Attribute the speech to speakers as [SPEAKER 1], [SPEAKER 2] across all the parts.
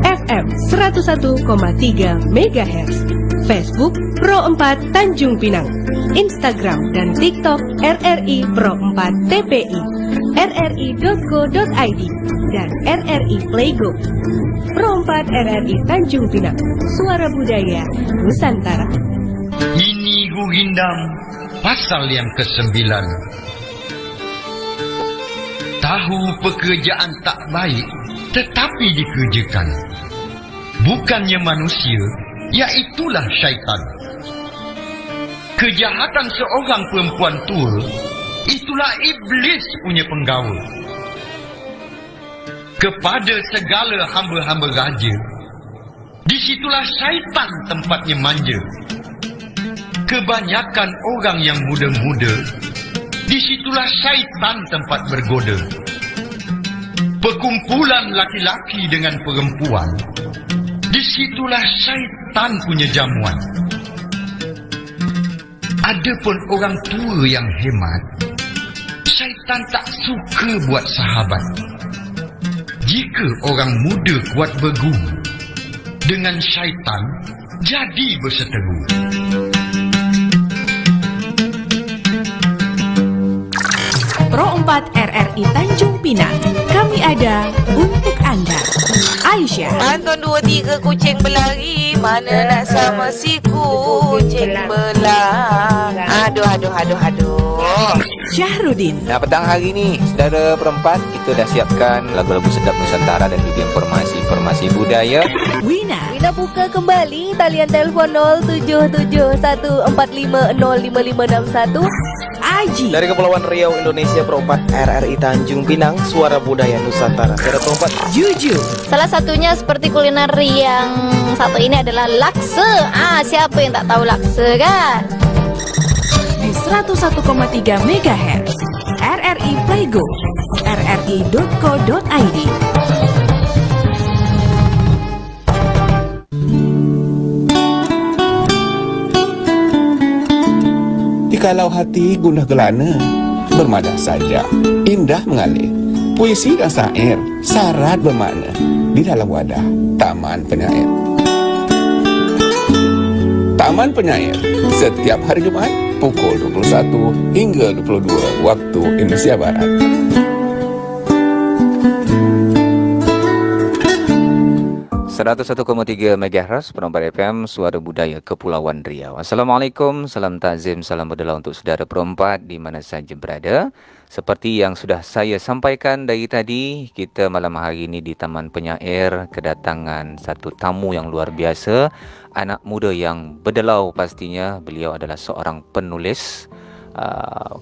[SPEAKER 1] FM 101,3 MHz, Facebook Pro 4 Tanjung Pinang, Instagram dan TikTok RRI Pro 4 TPI, rri.co.id, dan RRI Playgo. Pro 4 RRI Tanjung Pinang, suara budaya Nusantara.
[SPEAKER 2] Ini Gugindam, pasal yang ke-9. Tahu pekerjaan tak baik, tetapi dikerjakan. Bukannya manusia, iaitulah syaitan. Kejahatan seorang perempuan tua, itulah iblis punya penggawa. Kepada segala hamba-hamba raja, disitulah syaitan tempatnya manja. Kebanyakan orang yang muda-muda, disitulah syaitan tempat bergoda. Perkumpulan laki-laki dengan perempuan, disitulah syaitan punya jamuan. Adapun orang tua yang hemat, syaitan tak suka buat sahabat. Jika orang muda kuat berguru, dengan syaitan jadi berseteru.
[SPEAKER 1] Pro 4 RRI Tanjung Pinang, kami ada untuk Anda. Aisyah.
[SPEAKER 3] Anton 2, 3 kucing berlari, mana nak sama si kucing belang. Aduh.
[SPEAKER 1] Syahrudin.
[SPEAKER 4] Nah, petang hari ni, saudara perempat, kita dah siapkan lagu-lagu sedap Nusantara dan juga informasi-informasi budaya.
[SPEAKER 1] Wina.
[SPEAKER 5] Wina buka kembali talian telefon 077145055561.
[SPEAKER 1] Aji.
[SPEAKER 6] Dari Kepulauan Riau, Indonesia, Pro 4 RRI Tanjung Pinang, suara budaya Nusantara. Saudara Pro 4.
[SPEAKER 1] Juju.
[SPEAKER 5] Salah satunya seperti kuliner yang satu ini adalah laksa. Siapa yang tak tahu laksa kan?
[SPEAKER 1] Di 101,3 MHz, RRI Playgo, rri.co.id.
[SPEAKER 7] Jikalau hati gundah gelana, bermadah saja, indah mengalir. Puisi dan syair, syarat bermakna di dalam wadah Taman Penyair. Taman Penyair, setiap hari Jumaat pukul 21 hingga 22 waktu Indonesia Barat.
[SPEAKER 4] Seratus 101,3 MHz, Perempat FM, suara budaya Kepulauan Riau. Assalamualaikum, salam takzim, salam berdoa untuk saudara perempat di mana saja berada. Seperti yang sudah saya sampaikan dari tadi, kita malam hari ini di Taman Penyair kedatangan satu tamu yang luar biasa, anak muda yang berdelau pastinya. Beliau adalah seorang penulis,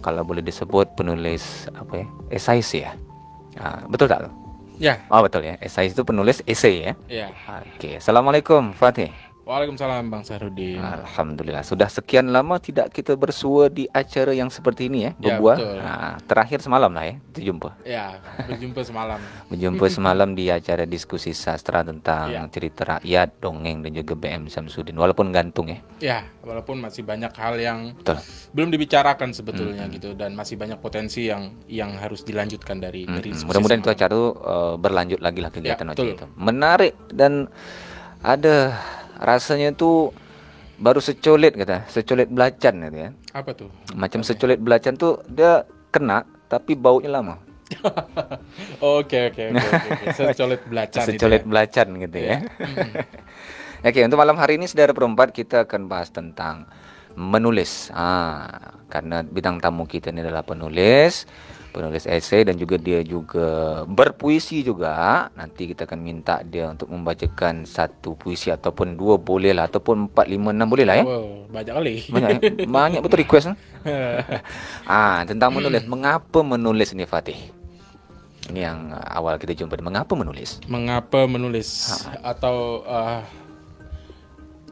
[SPEAKER 4] kalau boleh disebut penulis esais ya. Betul tak?
[SPEAKER 8] Ya.
[SPEAKER 4] Oh betul ya. Esais itu penulis esai ya.
[SPEAKER 8] Ya.
[SPEAKER 4] Oke. Assalamualaikum Fatih.
[SPEAKER 8] Waalaikumsalam Bang Sahrudin.
[SPEAKER 4] Alhamdulillah. Sudah sekian lama tidak kita bersua di acara yang seperti ini ya.
[SPEAKER 8] Ya,
[SPEAKER 4] Berbual.
[SPEAKER 8] betul.
[SPEAKER 4] Terakhir semalam lah ya. Berjumpa.
[SPEAKER 8] Ya. Berjumpa semalam.
[SPEAKER 4] Berjumpa semalam di acara diskusi sastra tentang
[SPEAKER 8] Ya.
[SPEAKER 4] cerita rakyat, dongeng dan juga BM Samsudin. Walaupun gantung ya.
[SPEAKER 8] Ya. Walaupun masih banyak hal yang
[SPEAKER 4] Betul.
[SPEAKER 8] belum dibicarakan sebetulnya gitu, dan masih banyak potensi yang harus dilanjutkan dari diskusi.
[SPEAKER 4] Mudah-mudahan itu
[SPEAKER 8] semalam.
[SPEAKER 4] acara berlanjut lagi lah kegiatan
[SPEAKER 8] Ya,
[SPEAKER 4] macam
[SPEAKER 8] betul.
[SPEAKER 4] itu. Menarik dan ada rasanya tu baru secolet belacan gitu ya.
[SPEAKER 8] Apa tuh?
[SPEAKER 4] Macam secolet belacan tu dia kena tapi baunya lama.
[SPEAKER 8] Oke. Secolet belacan.
[SPEAKER 4] Secolet
[SPEAKER 8] itu ya.
[SPEAKER 4] belacan gitu ya. Oke, untuk malam hari ini saudara perempat kita akan bahas tentang menulis. Karena bintang tamu kita ini adalah penulis esai dan juga dia juga berpuisi juga. Nanti kita akan minta dia untuk membacakan satu puisi ataupun dua boleh lah, ataupun 4, 5, 6 boleh lah ya.
[SPEAKER 8] Wow, banyak kali.
[SPEAKER 4] Banyak betul request. Tentang menulis. Mengapa menulis ini Fatih? Ini yang awal kita jumpa. Mengapa menulis?
[SPEAKER 8] Mengapa menulis? Atau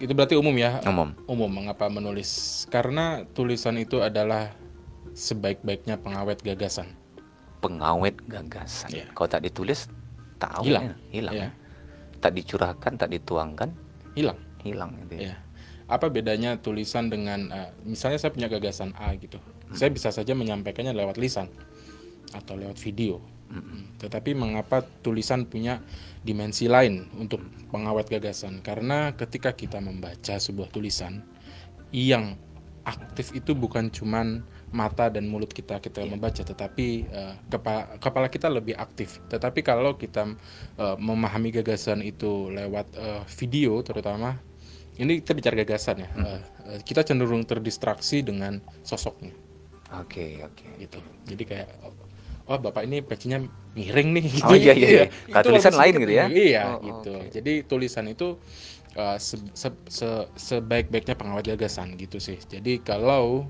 [SPEAKER 8] itu berarti umum ya? Umum mengapa menulis? Karena tulisan itu adalah sebaik-baiknya pengawet gagasan.
[SPEAKER 4] Pengawet gagasan.
[SPEAKER 8] Ya.
[SPEAKER 4] Kalau tak ditulis, tak
[SPEAKER 8] Hilang.
[SPEAKER 4] Ya. Tak dicurahkan, tak dituangkan,
[SPEAKER 8] Hilang.
[SPEAKER 4] gitu ya.
[SPEAKER 8] Ya. Apa bedanya tulisan dengan misalnya saya punya gagasan A gitu. Saya bisa saja menyampaikannya lewat lisan atau lewat video. Tetapi mengapa tulisan punya dimensi lain untuk pengawet gagasan? Karena ketika kita membaca sebuah tulisan, yang aktif itu bukan cuman mata dan mulut kita membaca, tetapi kepala kita lebih aktif. Tetapi kalau kita memahami gagasan itu lewat video terutama, ini kita bicara gagasan ya, kita cenderung terdistraksi dengan sosoknya.
[SPEAKER 4] Oke.
[SPEAKER 8] Gitu. Jadi kayak, oh bapak ini pecinya miring nih. Gitu.
[SPEAKER 4] Oh iya. Kalau tulisan lain gitu ya?
[SPEAKER 8] Iya, gitu. Okay. Jadi tulisan itu sebaik-baiknya pengawet gagasan gitu sih. Jadi kalau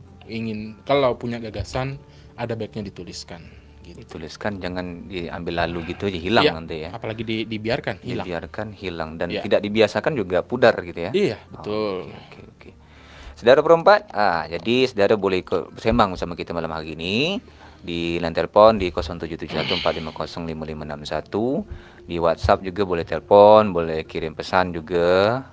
[SPEAKER 8] punya gagasan, ada baiknya dituliskan. Gitu. Dituliskan,
[SPEAKER 4] jangan diambil lalu gitu aja hilang nanti ya.
[SPEAKER 8] Apalagi dibiarkan hilang.
[SPEAKER 4] Dibiarkan hilang dan tidak dibiasakan juga pudar gitu ya.
[SPEAKER 8] Iya, betul.
[SPEAKER 4] Oke. Saudara perempat, jadi saudara boleh bersembang bersama kita malam hari ini di line telepon di 0771450561. Di WhatsApp juga boleh telepon, boleh kirim pesan juga,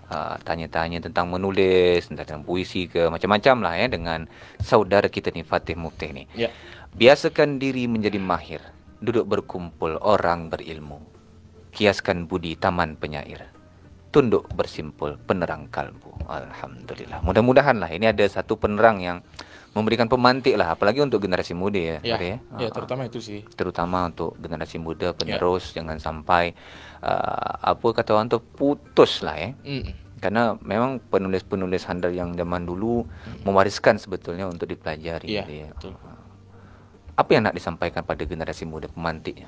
[SPEAKER 4] tanya-tanya tentang menulis, tentang puisi ke macam-macam lah ya dengan saudara kita nih Fatih Muftih nih.
[SPEAKER 8] Ya.
[SPEAKER 4] Biasakan diri menjadi mahir, duduk berkumpul orang berilmu. Kiaskan budi taman penyair, tunduk bersimpul penerang kalbu. Alhamdulillah. Mudah-mudahan lah ini ada satu penerang yang memberikan pemantik lah, apalagi untuk generasi muda ya.
[SPEAKER 8] Ya, terutama itu sih.
[SPEAKER 4] Terutama untuk generasi muda penerus, jangan sampai apa kata orang tuh putus lah ya. Karena memang penulis-penulis handal yang zaman dulu mewariskan sebetulnya untuk dipelajari.
[SPEAKER 8] Iya,
[SPEAKER 4] gitu ya.
[SPEAKER 8] Betul.
[SPEAKER 4] Apa yang nak disampaikan pada generasi muda pemantiknya?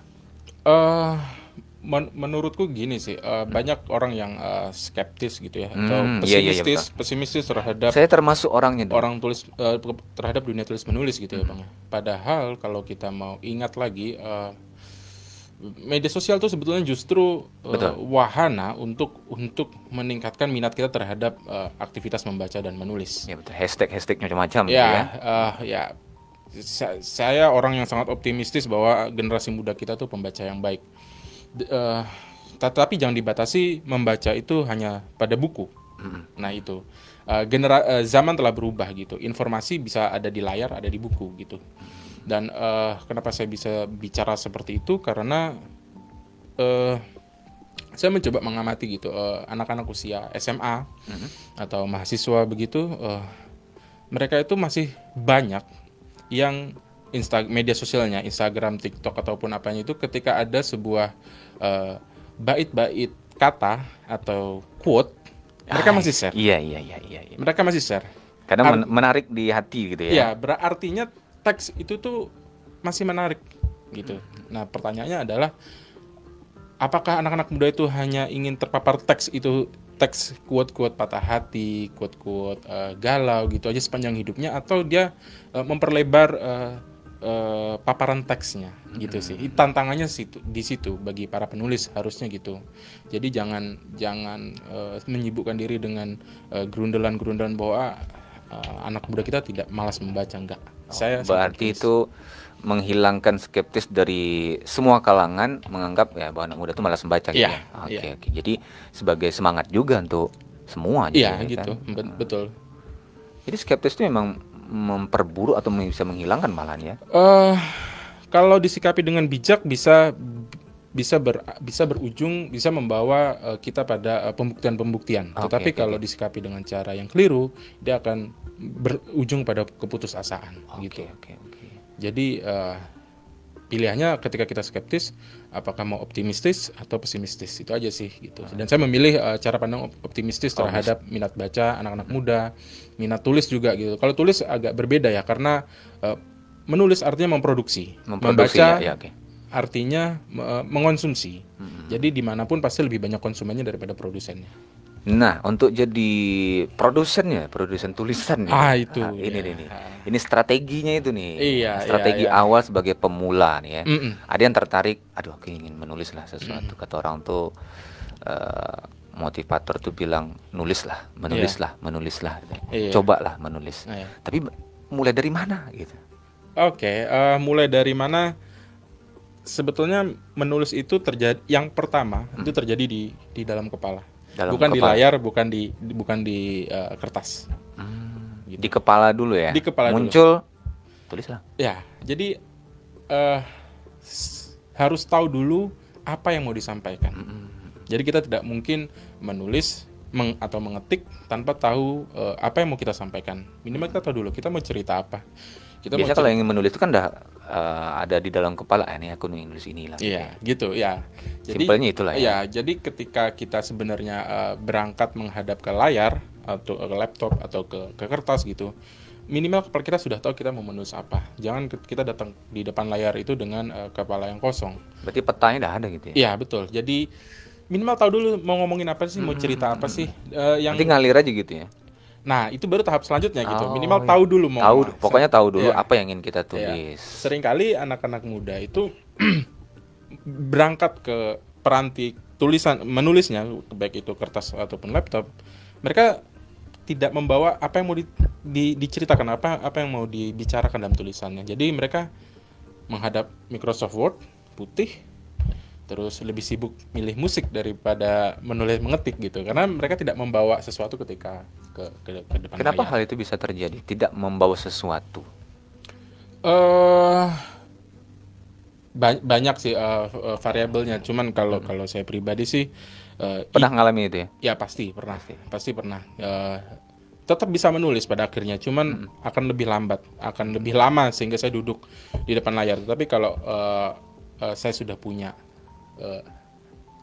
[SPEAKER 8] Menurutku gini sih, banyak orang yang skeptis gitu ya, atau pesimistis terhadap.
[SPEAKER 4] Saya termasuk orangnya.
[SPEAKER 8] Orang tulis terhadap dunia tulis menulis gitu ya bang. Padahal kalau kita mau ingat lagi, media sosial itu sebetulnya justru wahana untuk meningkatkan minat kita terhadap aktivitas membaca dan menulis.
[SPEAKER 4] Ya betul. Hashtag macam-macam.
[SPEAKER 8] Saya orang yang sangat optimistis bahwa generasi muda kita tuh pembaca yang baik. Tetapi jangan dibatasi membaca itu hanya pada buku. Nah itu zaman telah berubah gitu. Informasi bisa ada di layar, ada di buku gitu. Dan kenapa saya bisa bicara seperti itu? Karena saya mencoba mengamati gitu anak-anak usia SMA atau mahasiswa begitu. Mereka itu masih banyak yang media sosialnya, Instagram, TikTok ataupun apanya itu, ketika ada sebuah bait-bait kata atau quote, mereka masih share.
[SPEAKER 4] Iya.
[SPEAKER 8] Mereka masih share.
[SPEAKER 4] Karena menarik di hati gitu ya.
[SPEAKER 8] Iya, berartinya teks itu tuh masih menarik gitu. Nah, pertanyaannya adalah, apakah anak-anak muda itu hanya ingin terpapar teks itu, teks quote-quote patah hati, quote-quote galau gitu aja sepanjang hidupnya, atau dia memperlebar paparan teksnya gitu sih. Tantangannya di situ bagi para penulis harusnya gitu. Jadi jangan menyibukkan diri dengan gerundelan-gerundelan bahwa anak muda kita tidak malas membaca, enggak. Saya
[SPEAKER 4] berarti itu menghilangkan skeptis dari semua kalangan, menganggap ya bahwa anak muda itu malas membaca gitu. Oke. Jadi sebagai semangat juga untuk semua.
[SPEAKER 8] Iya gitu. Kan? Betul.
[SPEAKER 4] Jadi skeptis itu memang memperburuk atau bisa menghilangkan malahan ya?
[SPEAKER 8] Kalau disikapi dengan bijak bisa berujung, bisa membawa kita pada pembuktian-pembuktian. Tetapi kalau disikapi dengan cara yang keliru, dia akan berujung pada keputusasaan. Gitu. Jadi pilihannya ketika kita skeptis, apakah mau optimistis atau pesimistis, itu aja sih gitu. Dan saya memilih cara pandang optimistis terhadap minat baca anak-anak muda, minat tulis juga gitu. Kalau tulis agak berbeda ya, karena menulis artinya memproduksi. Membaca artinya mengonsumsi. Jadi dimanapun pasti lebih banyak konsumennya daripada produsennya.
[SPEAKER 4] Nah, untuk jadi produsen tulisan nih.
[SPEAKER 8] Itu.
[SPEAKER 4] Ini strateginya itu nih.
[SPEAKER 8] Strategi
[SPEAKER 4] awal sebagai pemula nih ya. Ada yang tertarik, aku ingin menulis lah sesuatu. Kata orang tuh motivator tuh bilang menulislah. Cobalah menulis. Tapi mulai dari mana gitu?
[SPEAKER 8] Mulai dari mana? Sebetulnya menulis itu terjadi, yang pertama itu terjadi di dalam kepala. Di layar, bukan di kertas.
[SPEAKER 4] Gitu. Di kepala dulu ya.
[SPEAKER 8] Di kepala
[SPEAKER 4] muncul,
[SPEAKER 8] dulu.
[SPEAKER 4] Tulislah.
[SPEAKER 8] Ya, jadi harus tahu dulu apa yang mau disampaikan. Jadi kita tidak mungkin menulis atau mengetik tanpa tahu apa yang mau kita sampaikan. Minimal kita tahu dulu kita mau cerita apa.
[SPEAKER 4] Biasanya kalau yang menulis itu kan udah ada di dalam kepala, ini aku nulis inilah.
[SPEAKER 8] Iya, gitu ya.
[SPEAKER 4] Simpelnya itulah ya.
[SPEAKER 8] Iya, jadi ketika kita sebenarnya berangkat menghadap ke layar atau ke laptop atau ke kertas gitu, minimal kepala kita sudah tahu kita mau menulis apa. Jangan kita datang di depan layar itu dengan kepala yang kosong.
[SPEAKER 4] Berarti petanya udah ada gitu ya?
[SPEAKER 8] Iya, betul. Jadi minimal tahu dulu mau ngomongin apa sih, mau cerita apa sih.
[SPEAKER 4] Nanti ngalir aja gitu ya?
[SPEAKER 8] Nah, itu baru tahap selanjutnya gitu. Minimal tahu dulu mau
[SPEAKER 4] pokoknya tahu dulu apa yang ingin kita tulis.
[SPEAKER 8] Seringkali anak-anak muda itu berangkat ke peranti menulisnya, baik itu kertas ataupun laptop, mereka tidak membawa apa yang mau diceritakan, apa yang mau dibicarakan dalam tulisannya. Jadi mereka menghadap Microsoft Word putih, terus lebih sibuk milih musik daripada mengetik gitu, karena mereka tidak membawa sesuatu ketika ke depan.
[SPEAKER 4] Kenapa hal itu bisa terjadi? Tidak membawa sesuatu?
[SPEAKER 8] Banyak sih variabelnya. Cuman kalau saya pribadi sih
[SPEAKER 4] pernah ngalami itu ya?
[SPEAKER 8] Ya pasti pernah. Tetap bisa menulis pada akhirnya, cuman akan lebih lambat, akan lebih lama sehingga saya duduk di depan layar. Tapi kalau saya sudah punya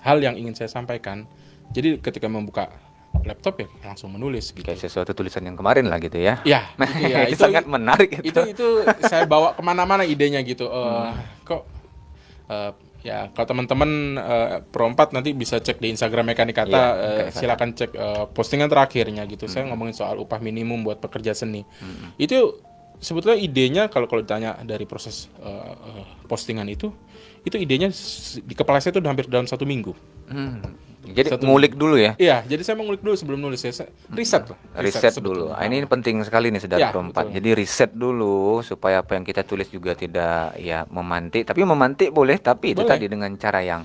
[SPEAKER 8] hal yang ingin saya sampaikan, jadi ketika membuka laptop ya langsung menulis gitu.
[SPEAKER 4] Kayak sesuatu tulisan yang kemarin lah gitu ya.
[SPEAKER 8] Ya,
[SPEAKER 4] itu sangat menarik
[SPEAKER 8] itu saya bawa kemana-mana idenya gitu. Ya kalau teman-teman Pro 4 nanti bisa cek di Instagram Mekanik Kata, silakan cek postingan terakhirnya gitu. Saya ngomongin soal upah minimum buat pekerja seni. Itu sebetulnya idenya kalau ditanya dari proses postingan itu idenya di kepala saya itu hampir dalam 1 minggu.
[SPEAKER 4] Jadi ngulik dulu ya?
[SPEAKER 8] Iya, jadi saya mengulik dulu sebelum nulis. Saya riset lah.
[SPEAKER 4] Riset dulu. Ini penting sekali nih saudara Pro 4. Jadi riset dulu supaya apa yang kita tulis juga tidak ya memantik. Tapi memantik boleh, tapi itu tadi dengan cara yang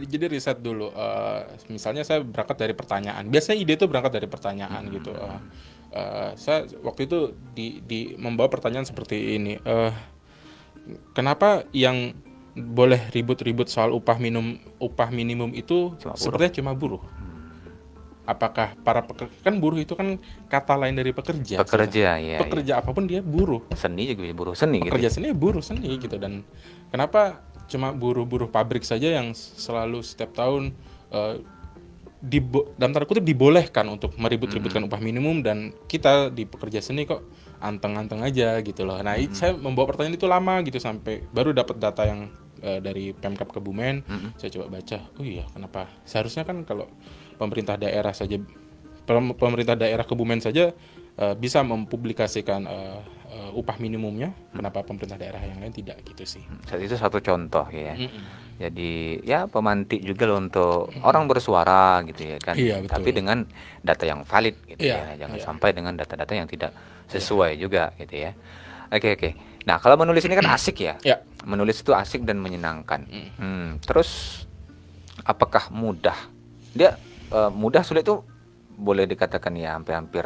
[SPEAKER 8] jadi riset dulu. Misalnya saya berangkat dari pertanyaan. Biasanya ide itu berangkat dari pertanyaan gitu. Saya waktu itu di membawa pertanyaan seperti ini. Kenapa yang boleh ribut-ribut soal upah minimum itu sebenarnya cuma buruh? Apakah kan buruh itu kan kata lain dari pekerja. Pekerja apapun dia buruh.
[SPEAKER 4] Seni juga buruh seni.
[SPEAKER 8] Pekerja
[SPEAKER 4] gitu.
[SPEAKER 8] Seni buruh seni gitu. Dan kenapa cuma buruh-buruh pabrik saja yang selalu setiap tahun dalam tanda kutip dibolehkan untuk meribut-ributkan upah minimum, dan kita di pekerja seni kok anteng-anteng aja gitu loh. Nah, saya membawa pertanyaan itu lama gitu sampai baru dapat data yang dari Pemkab Kebumen. Saya coba baca, oh iya, kenapa seharusnya kan kalau pemerintah daerah Kebumen saja bisa mempublikasikan upah minimumnya, kenapa pemerintah daerah yang lain tidak gitu sih.
[SPEAKER 4] Itu satu contoh ya. Jadi ya pemantik juga loh untuk orang bersuara gitu ya kan.
[SPEAKER 8] Iya, betul.
[SPEAKER 4] Tapi dengan data yang valid gitu ya. Jangan sampai dengan data-data yang tidak sesuai juga gitu ya. Oke. Nah, kalau menulis ini kan asik ya. Menulis itu asik dan menyenangkan. Terus apakah mudah? Dia mudah sulit itu boleh dikatakan ya hampir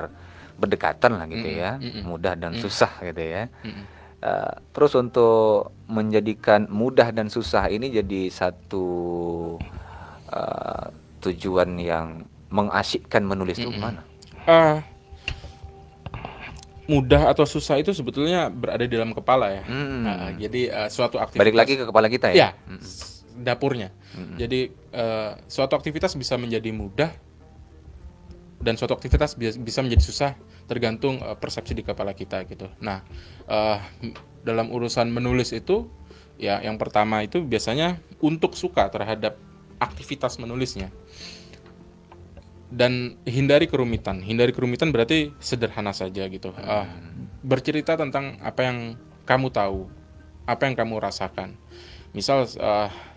[SPEAKER 4] berdekatan lah gitu ya. Mudah dan susah gitu ya. Terus untuk menjadikan mudah dan susah ini jadi satu tujuan yang mengasyikkan menulis itu mana?
[SPEAKER 8] Mudah atau susah itu sebetulnya berada di dalam kepala ya. Jadi suatu aktivitas.
[SPEAKER 4] Balik lagi ke kepala kita ya.
[SPEAKER 8] Dapurnya. Jadi suatu aktivitas bisa menjadi mudah dan suatu aktivitas bisa menjadi susah, tergantung persepsi di kepala kita gitu. Nah, dalam urusan menulis itu ya yang pertama itu biasanya untuk suka terhadap aktivitas menulisnya. Dan hindari kerumitan. Berarti sederhana saja gitu. Bercerita tentang apa yang kamu tahu, apa yang kamu rasakan. Misal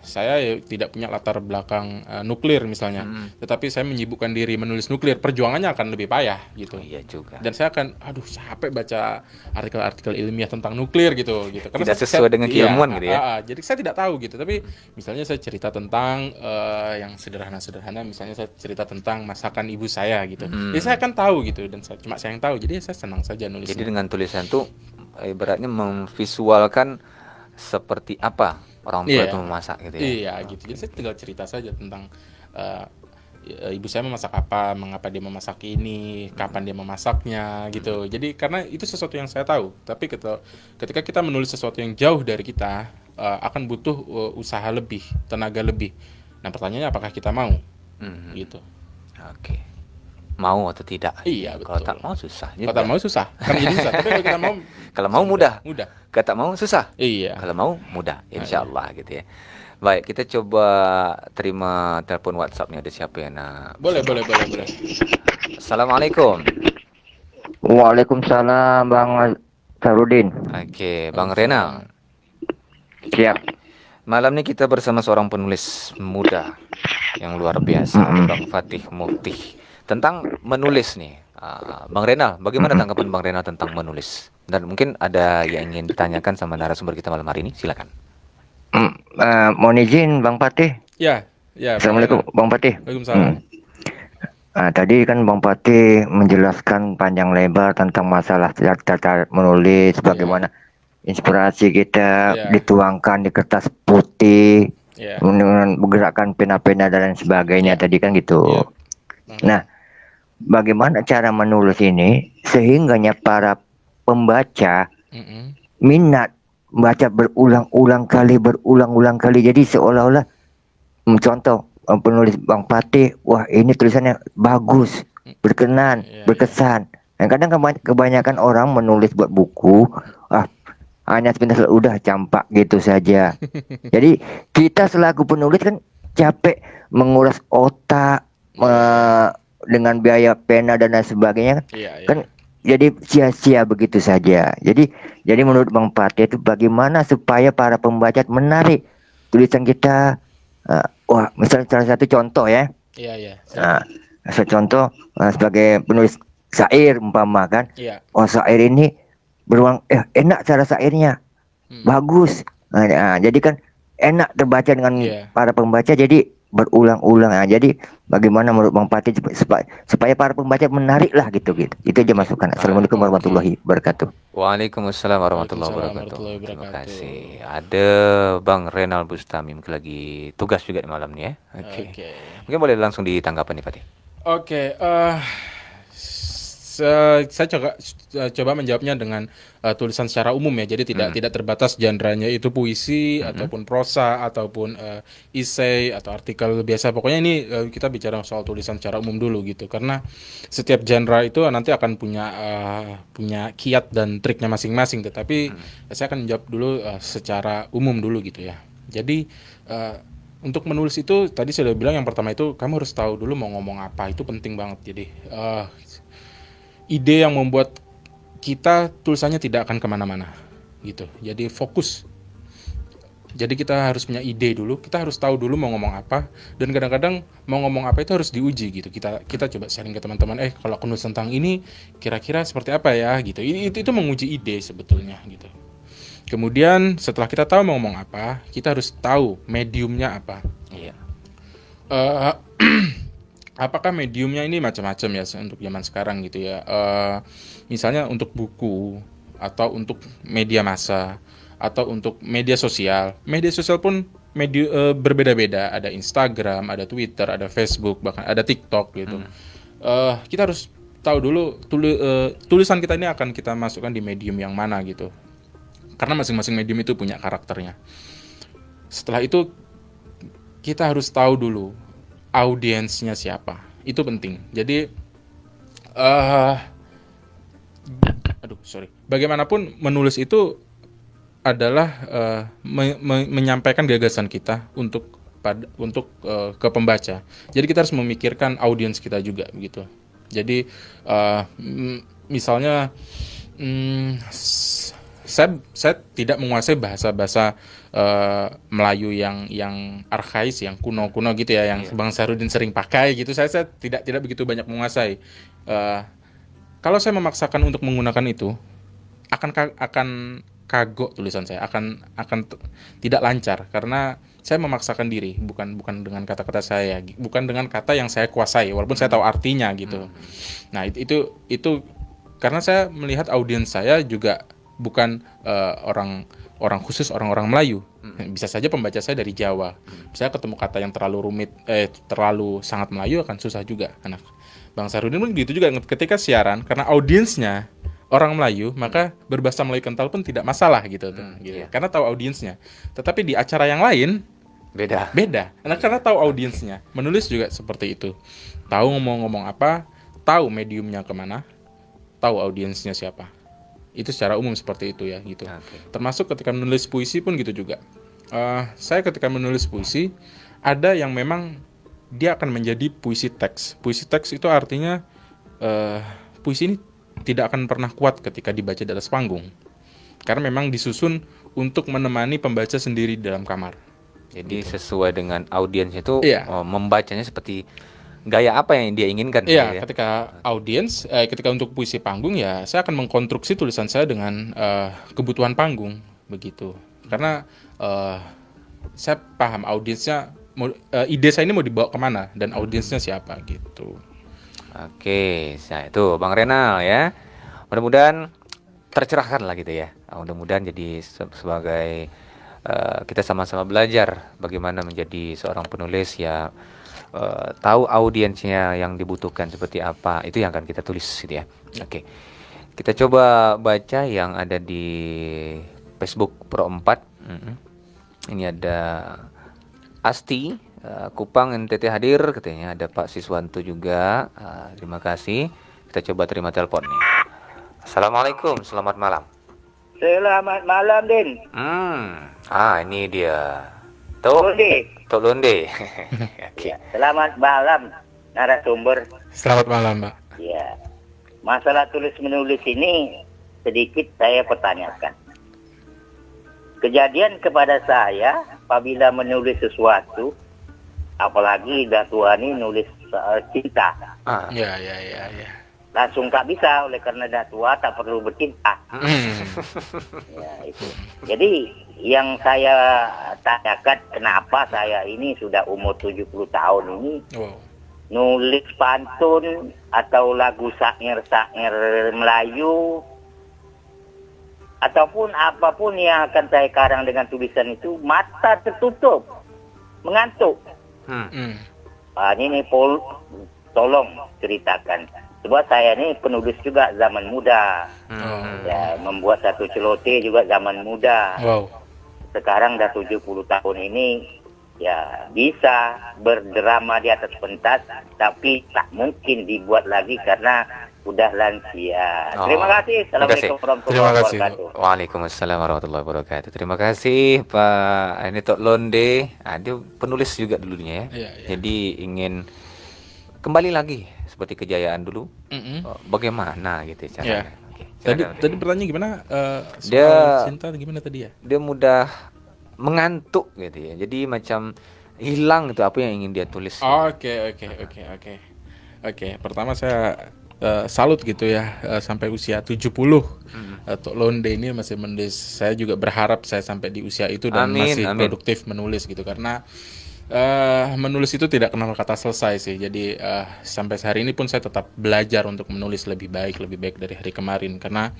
[SPEAKER 8] saya tidak punya latar belakang nuklir misalnya, tetapi saya menyibukkan diri menulis nuklir, perjuangannya akan lebih payah gitu.
[SPEAKER 4] Iya juga.
[SPEAKER 8] Dan saya akan, capek baca artikel-artikel ilmiah tentang nuklir gitu.
[SPEAKER 4] Karena tidak sesuai dengan keilmuan gitu ya.
[SPEAKER 8] Jadi saya tidak tahu gitu. Tapi misalnya saya cerita tentang yang sederhana-sederhana, misalnya saya cerita tentang masakan ibu saya gitu. Jadi saya akan tahu gitu, dan cuma saya yang tahu. Jadi saya senang saja nulisnya.
[SPEAKER 4] Jadi dengan tulisan tuh ibaratnya memvisualkan seperti apa orang tua itu memasak gitu ya.
[SPEAKER 8] Iya gitu. Jadi saya tinggal cerita saja tentang ibu saya memasak apa, mengapa dia memasak ini, kapan dia memasaknya gitu. Jadi karena itu sesuatu yang saya tahu. Tapi ketika kita menulis sesuatu yang jauh dari kita, akan butuh usaha lebih, tenaga lebih. Nah pertanyaannya apakah kita mau? Gitu.
[SPEAKER 4] Oke. Mau atau tidak?
[SPEAKER 8] Iya betul.
[SPEAKER 4] Kalau tak mau susah.
[SPEAKER 8] Kalau tak mau susah. Kan jadi susah. Tapi kalau kita mau,
[SPEAKER 4] kalau mau mudah.
[SPEAKER 8] Mudah.
[SPEAKER 4] Kalau tak mau susah.
[SPEAKER 8] Iya.
[SPEAKER 4] Kalau mau mudah. Insyaallah gitu ya. Baik, kita coba terima telepon WhatsApp-nya. Ada siapa yang nak?
[SPEAKER 8] Boleh.
[SPEAKER 4] Assalamualaikum.
[SPEAKER 9] Waalaikumsalam Bang Sarudin.
[SPEAKER 4] Oke, Bang Renal.
[SPEAKER 9] Siap.
[SPEAKER 4] Malam ini kita bersama seorang penulis muda yang luar biasa, Bang Fatih Muftih, tentang menulis nih. Bang Renal, bagaimana tanggapan Bang Renal tentang menulis? Dan mungkin ada yang ingin ditanyakan sama narasumber kita malam hari ini, silakan.
[SPEAKER 9] Mohon izin Bang Fatih.
[SPEAKER 8] Ya.
[SPEAKER 9] Assalamualaikum Bang Fatih.
[SPEAKER 8] Waalaikumsalam.
[SPEAKER 9] Tadi kan Bang Fatih menjelaskan panjang lebar tentang masalah cara menulis, bagaimana inspirasi kita dituangkan di kertas putih, dengan menggerakkan pena-pena dan lain sebagainya tadi kan gitu. Nah, bagaimana cara menulis ini sehingganya para pembaca minat baca berulang-ulang kali, jadi seolah-olah contoh penulis Bang Fatih, wah ini tulisannya bagus, berkenan, berkesan. Dan kadang kebanyakan orang menulis buat buku, hanya sebentar udah campak gitu saja. Jadi kita selaku penulis kan capek menguras otak dengan biaya pena dan lain sebagainya kan jadi sia-sia begitu saja. Jadi menurut Bang Fatih itu bagaimana supaya para pembaca menarik tulisan kita. Misalnya salah satu contoh ya. Contoh sebagai penulis syair umpama kan. Syair ini beruang enak cara syairnya, bagus. Jadi kan enak terbaca dengan para pembaca, jadi berulang-ulang. Jadi bagaimana menurut Bang Fatih supaya para pembaca menarik lah gitu. Itu aja masukan. Assalamualaikum warahmatullahi wabarakatuh.
[SPEAKER 4] Waalaikumsalam warahmatullahi wabarakatuh. Terima kasih. Ada Bang Renal Bustami mungkin lagi tugas juga di malam ini ya. Oke. Mungkin boleh langsung ditanggapan nih Fatih.
[SPEAKER 8] Saya coba menjawabnya dengan tulisan secara umum ya. Jadi tidak terbatas genre-nya itu puisi ataupun prosa ataupun esai atau artikel biasa. Pokoknya ini kita bicara soal tulisan secara umum dulu gitu. Karena setiap genre itu nanti akan punya kiat dan triknya masing-masing. Tetapi saya akan menjawab dulu secara umum dulu gitu ya. Jadi untuk menulis itu tadi saya sudah bilang yang pertama itu kamu harus tahu dulu mau ngomong apa. Itu penting banget. Jadi ide yang membuat kita tulisannya tidak akan kemana-mana gitu. Jadi fokus. Jadi kita harus punya ide dulu. Kita harus tahu dulu mau ngomong apa. Dan kadang-kadang mau ngomong apa itu harus diuji gitu. Kita coba sharing ke teman-teman. Kalau aku nulis tentang ini, kira-kira seperti apa ya gitu. Itu menguji ide sebetulnya gitu. Kemudian setelah kita tahu mau ngomong apa, kita harus tahu mediumnya apa. Apakah mediumnya ini macam-macam ya untuk zaman sekarang gitu ya. Misalnya untuk buku atau untuk media massa atau untuk media sosial. Media sosial pun berbeda-beda. Ada Instagram, ada Twitter, ada Facebook, bahkan ada TikTok gitu. Kita harus tahu dulu tulisan kita ini akan kita masukkan di medium yang mana gitu. Karena masing-masing medium itu punya karakternya. Setelah itu kita harus tahu dulu audiensnya siapa, itu penting. Jadi bagaimanapun menulis itu adalah menyampaikan gagasan kita untuk ke pembaca. Jadi kita harus memikirkan audiens kita juga gitu. Jadi misalnya saya tidak menguasai bahasa Melayu yang arkais, yang kuno-kuno gitu ya, yang Bang Sarudin sering pakai gitu. Saya tidak begitu banyak menguasai. Kalau saya memaksakan untuk menggunakan itu, akan kagok tulisan saya, akan tidak lancar karena saya memaksakan diri, bukan dengan kata-kata saya, bukan dengan kata yang saya kuasai, walaupun saya tahu artinya gitu. Nah itu karena saya melihat audiens saya juga bukan orang khusus orang-orang Melayu, Bisa saja pembaca saya dari Jawa. Saya ketemu kata yang terlalu rumit, terlalu sangat Melayu akan susah juga anak. Bang Sarudin pun gitu juga ketika siaran, karena audiensnya orang Melayu, maka berbahasa Melayu kental pun tidak masalah gitu. Gitu. Karena tahu audiensnya. Tetapi di acara yang lain beda. Karena tahu audiensnya. Menulis juga seperti itu. Tahu ngomong apa, tahu mediumnya kemana, tahu audiensnya siapa. Itu secara umum seperti itu ya gitu. Termasuk ketika menulis puisi pun gitu juga. Saya ketika menulis puisi, ada yang memang dia akan menjadi puisi teks. Puisi teks itu artinya puisi ini tidak akan pernah kuat ketika dibaca di atas panggung. Karena memang disusun untuk menemani pembaca sendiri dalam kamar.
[SPEAKER 4] Jadi sesuai dengan audiensnya itu membacanya seperti gaya apa yang dia inginkan.
[SPEAKER 8] Iya, ketika audiens, ketika untuk puisi panggung ya saya akan mengkonstruksi tulisan saya dengan kebutuhan panggung begitu. Karena saya paham audiensnya, ide saya ini mau dibawa kemana dan audiensnya siapa gitu.
[SPEAKER 4] Oke, nah itu Bang Renal ya. Mudah-mudahan tercerahkan lah gitu ya. Mudah-mudahan jadi sebagai kita sama-sama belajar bagaimana menjadi seorang penulis ya. Tahu audiensnya yang dibutuhkan seperti apa, itu yang akan kita tulis gitu ya. Oke. Kita coba baca yang ada di Facebook Pro 4. Ini ada Asti, Kupang NTT hadir katanya, ada Pak Siswanto juga. Terima kasih. Kita coba terima telepon nih. Assalamualaikum, selamat malam.
[SPEAKER 10] Selamat malam, Din.
[SPEAKER 4] Ini dia. Tok Londe.
[SPEAKER 10] Ya, selamat malam narasumber.
[SPEAKER 8] Selamat malam, Mbak.
[SPEAKER 10] Ya. Masalah tulis menulis ini sedikit saya pertanyakan. Kejadian kepada saya apabila menulis sesuatu, apalagi Datua ini nulis soal cinta.
[SPEAKER 8] Ya.
[SPEAKER 10] Langsung tak bisa, oleh karena Datua tak perlu bercinta. Ya, itu. Jadi yang saya tanyakan, kenapa saya ini sudah umur 70 tahun ini nulis pantun atau lagu syair-syair Melayu ataupun apapun yang akan saya karang dengan tulisan itu, mata tertutup, mengantuk. Ini tolong ceritakan. Sebab saya ini penulis juga zaman muda. Ya, membuat satu celoteh juga zaman muda. Sekarang dah 70 tahun ini ya bisa berdrama di atas pentas, tapi tak mungkin dibuat lagi karena udah lansia. Terima kasih. Assalamualaikum warahmatullahi wabarakatuh.
[SPEAKER 4] Waalaikumsalam warahmatullahi wabarakatuh. Terima kasih Pak Tok Londe. Dia penulis juga dulunya ya. Jadi ingin kembali lagi seperti kejayaan dulu. Bagaimana gitu caranya?
[SPEAKER 8] Tadi pertanyaan gimana?
[SPEAKER 4] Dia
[SPEAKER 8] cinta gimana tadi ya?
[SPEAKER 4] Dia mudah mengantuk gitu ya. Jadi macam hilang itu apa yang ingin dia tulis.
[SPEAKER 8] Oke. Pertama saya salut gitu ya, sampai usia 70 Tok Londe ini masih menulis. Saya juga berharap saya sampai di usia itu dan masih produktif menulis gitu, karena menulis itu tidak kenal kata selesai sih. Jadi sampai hari ini pun saya tetap belajar untuk menulis lebih baik dari hari kemarin, karena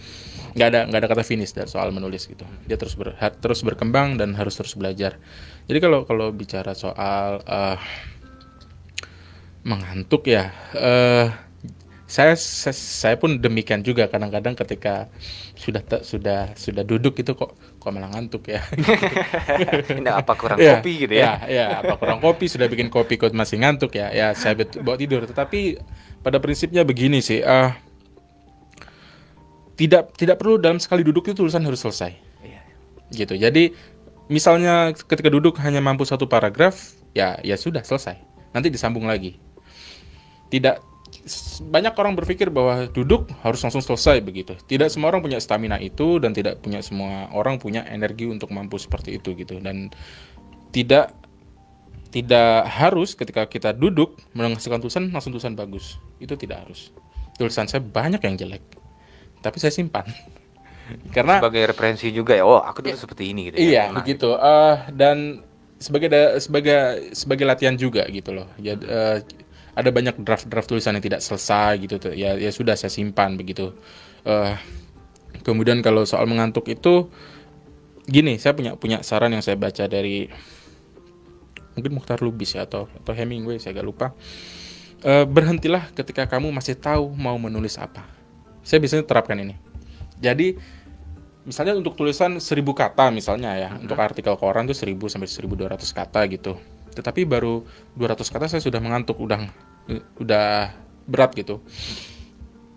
[SPEAKER 8] nggak ada kata finish dari soal menulis gitu. Dia terus berkembang dan harus terus belajar. Jadi kalau bicara soal mengantuk ya, saya pun demikian juga kadang-kadang ketika sudah duduk itu kok malah ngantuk ya.
[SPEAKER 4] Ini apa kurang kopi gitu ya?
[SPEAKER 8] Ya, apa kurang kopi, sudah bikin kopi kok masih ngantuk ya. Ya saya bawa tidur. Tetapi pada prinsipnya begini sih, tidak perlu dalam sekali duduk itu tulisan harus selesai. Gitu. Jadi misalnya ketika duduk hanya mampu satu paragraf, ya sudah selesai. Nanti disambung lagi. Banyak orang berpikir bahwa duduk harus langsung selesai begitu. Tidak semua orang punya stamina itu, dan tidak punya semua orang punya energi untuk mampu seperti itu gitu. Dan tidak harus ketika kita duduk menghasilkan tulisan langsung tulisan bagus. Itu tidak harus. Tulisan saya banyak yang jelek, tapi saya simpan. Karena
[SPEAKER 4] sebagai referensi juga ya. Oh, aku dulu seperti ini gitu.
[SPEAKER 8] Iya, begitu. Dan sebagai latihan juga gitu loh. Ada banyak draft tulisan yang tidak selesai gitu, ya sudah saya simpan begitu. Kemudian kalau soal mengantuk itu Gini, saya punya saran yang saya baca dari mungkin Mukhtar Lubis ya atau Hemingway, saya agak lupa. Berhentilah ketika kamu masih tahu mau menulis apa. Saya biasanya terapkan ini. Jadi misalnya untuk tulisan 1000 kata misalnya ya, untuk artikel koran tuh 1000 sampai 1200 kata gitu. Tetapi baru 200 kata saya sudah mengantuk, udah berat gitu.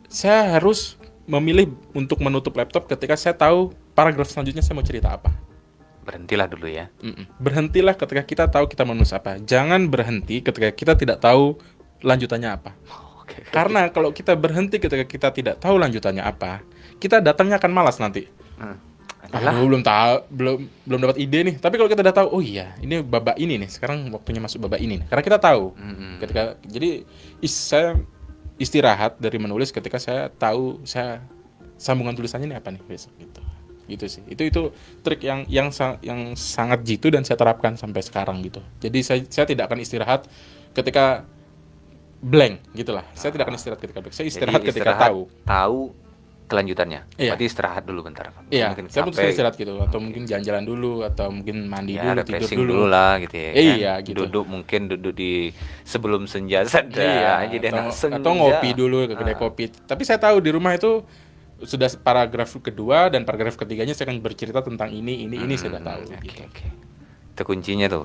[SPEAKER 8] Saya harus memilih untuk menutup laptop ketika saya tahu paragraf selanjutnya saya mau cerita apa.
[SPEAKER 4] Berhentilah dulu ya.
[SPEAKER 8] Berhentilah ketika kita tahu kita menulis apa. Jangan berhenti ketika kita tidak tahu lanjutannya apa. Karena kalau kita berhenti ketika kita tidak tahu lanjutannya apa, kita datangnya akan malas nanti. Belum dapat ide nih. Tapi kalau kita udah tahu, oh iya, ini babak ini nih. Sekarang waktunya masuk babak ini nih. Karena kita tahu. Jadi saya istirahat dari menulis ketika saya tahu saya sambungan tulisannya ini apa nih besok gitu. Gitu sih. Itu trik yang sangat jitu dan saya terapkan sampai sekarang gitu. Jadi saya tidak akan istirahat ketika blank gitulah. Saya tidak akan istirahat ketika blank. Saya istirahat ketika
[SPEAKER 4] tahu kelanjutannya. Berarti istirahat dulu bentar.
[SPEAKER 8] Iya. Saya pun istirahat gitu, atau mungkin jalan-jalan dulu, atau mungkin mandi dulu, tidur dulu
[SPEAKER 4] lah gitu ya.
[SPEAKER 8] Iya, gitu.
[SPEAKER 4] Duduk di sebelum senja saja.
[SPEAKER 8] Atau ngopi dulu ke kedai kopi. Tapi saya tahu di rumah itu sudah paragraf kedua dan paragraf ketiganya saya akan bercerita tentang ini saya sudah tahu. Gitu.
[SPEAKER 4] Itu kuncinya tuh.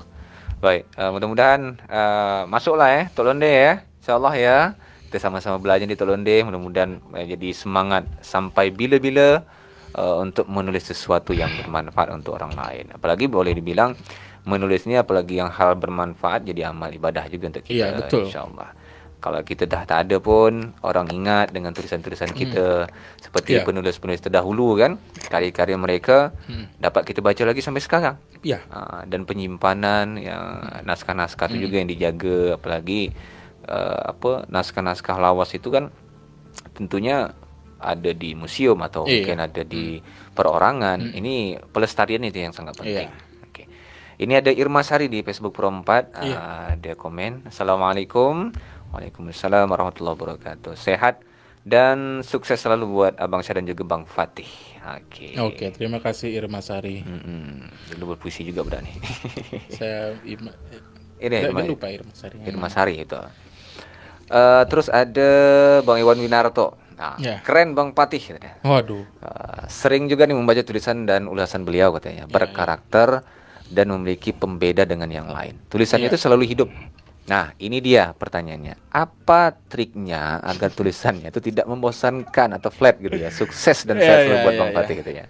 [SPEAKER 4] Baik, mudah-mudahan masuklah ya, Tolonde ya. Insyaallah ya. Kita sama-sama belajar di Tolonde, mudah-mudahan jadi semangat sampai bila-bila untuk menulis sesuatu yang bermanfaat untuk orang lain. Apalagi boleh dibilang menulis ini apalagi yang hal bermanfaat jadi amal ibadah juga untuk kita.
[SPEAKER 8] Iya, betul.
[SPEAKER 4] Insyaallah. Kalau kita dah tak ada pun orang ingat dengan tulisan-tulisan kita seperti penulis-penulis terdahulu kan, karya-karya mereka dapat kita baca lagi sampai sekarang.
[SPEAKER 8] Iya.
[SPEAKER 4] Dan penyimpanan yang naskah-naskah itu juga yang dijaga, apalagi naskah-naskah lawas itu kan tentunya ada di museum atau mungkin ada di perorangan. Ini pelestarian itu yang sangat penting. Oke. Ini ada Irma Sari di Facebook Pro 4. Dia komen, Assalamualaikum. Waalaikumsalam warahmatullahi wabarakatuh. Sehat dan sukses selalu buat Abang Syah dan juga Bang Fatih.
[SPEAKER 8] Oke, terima kasih Irma Sari.
[SPEAKER 4] Dulu berpuisi juga berani.
[SPEAKER 8] Saya lupa Irma Sari.
[SPEAKER 4] Irma Sari itu. Terus ada Bang Iwan Winarto. Keren Bang Patih.
[SPEAKER 8] Waduh.
[SPEAKER 4] Sering juga nih membaca tulisan dan ulasan beliau katanya. Berkarakter dan memiliki pembeda dengan yang lain. Tulisannya itu selalu hidup. Nah, ini dia pertanyaannya. Apa triknya agar tulisannya itu tidak membosankan atau flat gitu ya? Sukses dan sehat selalu buat Bang Patih katanya.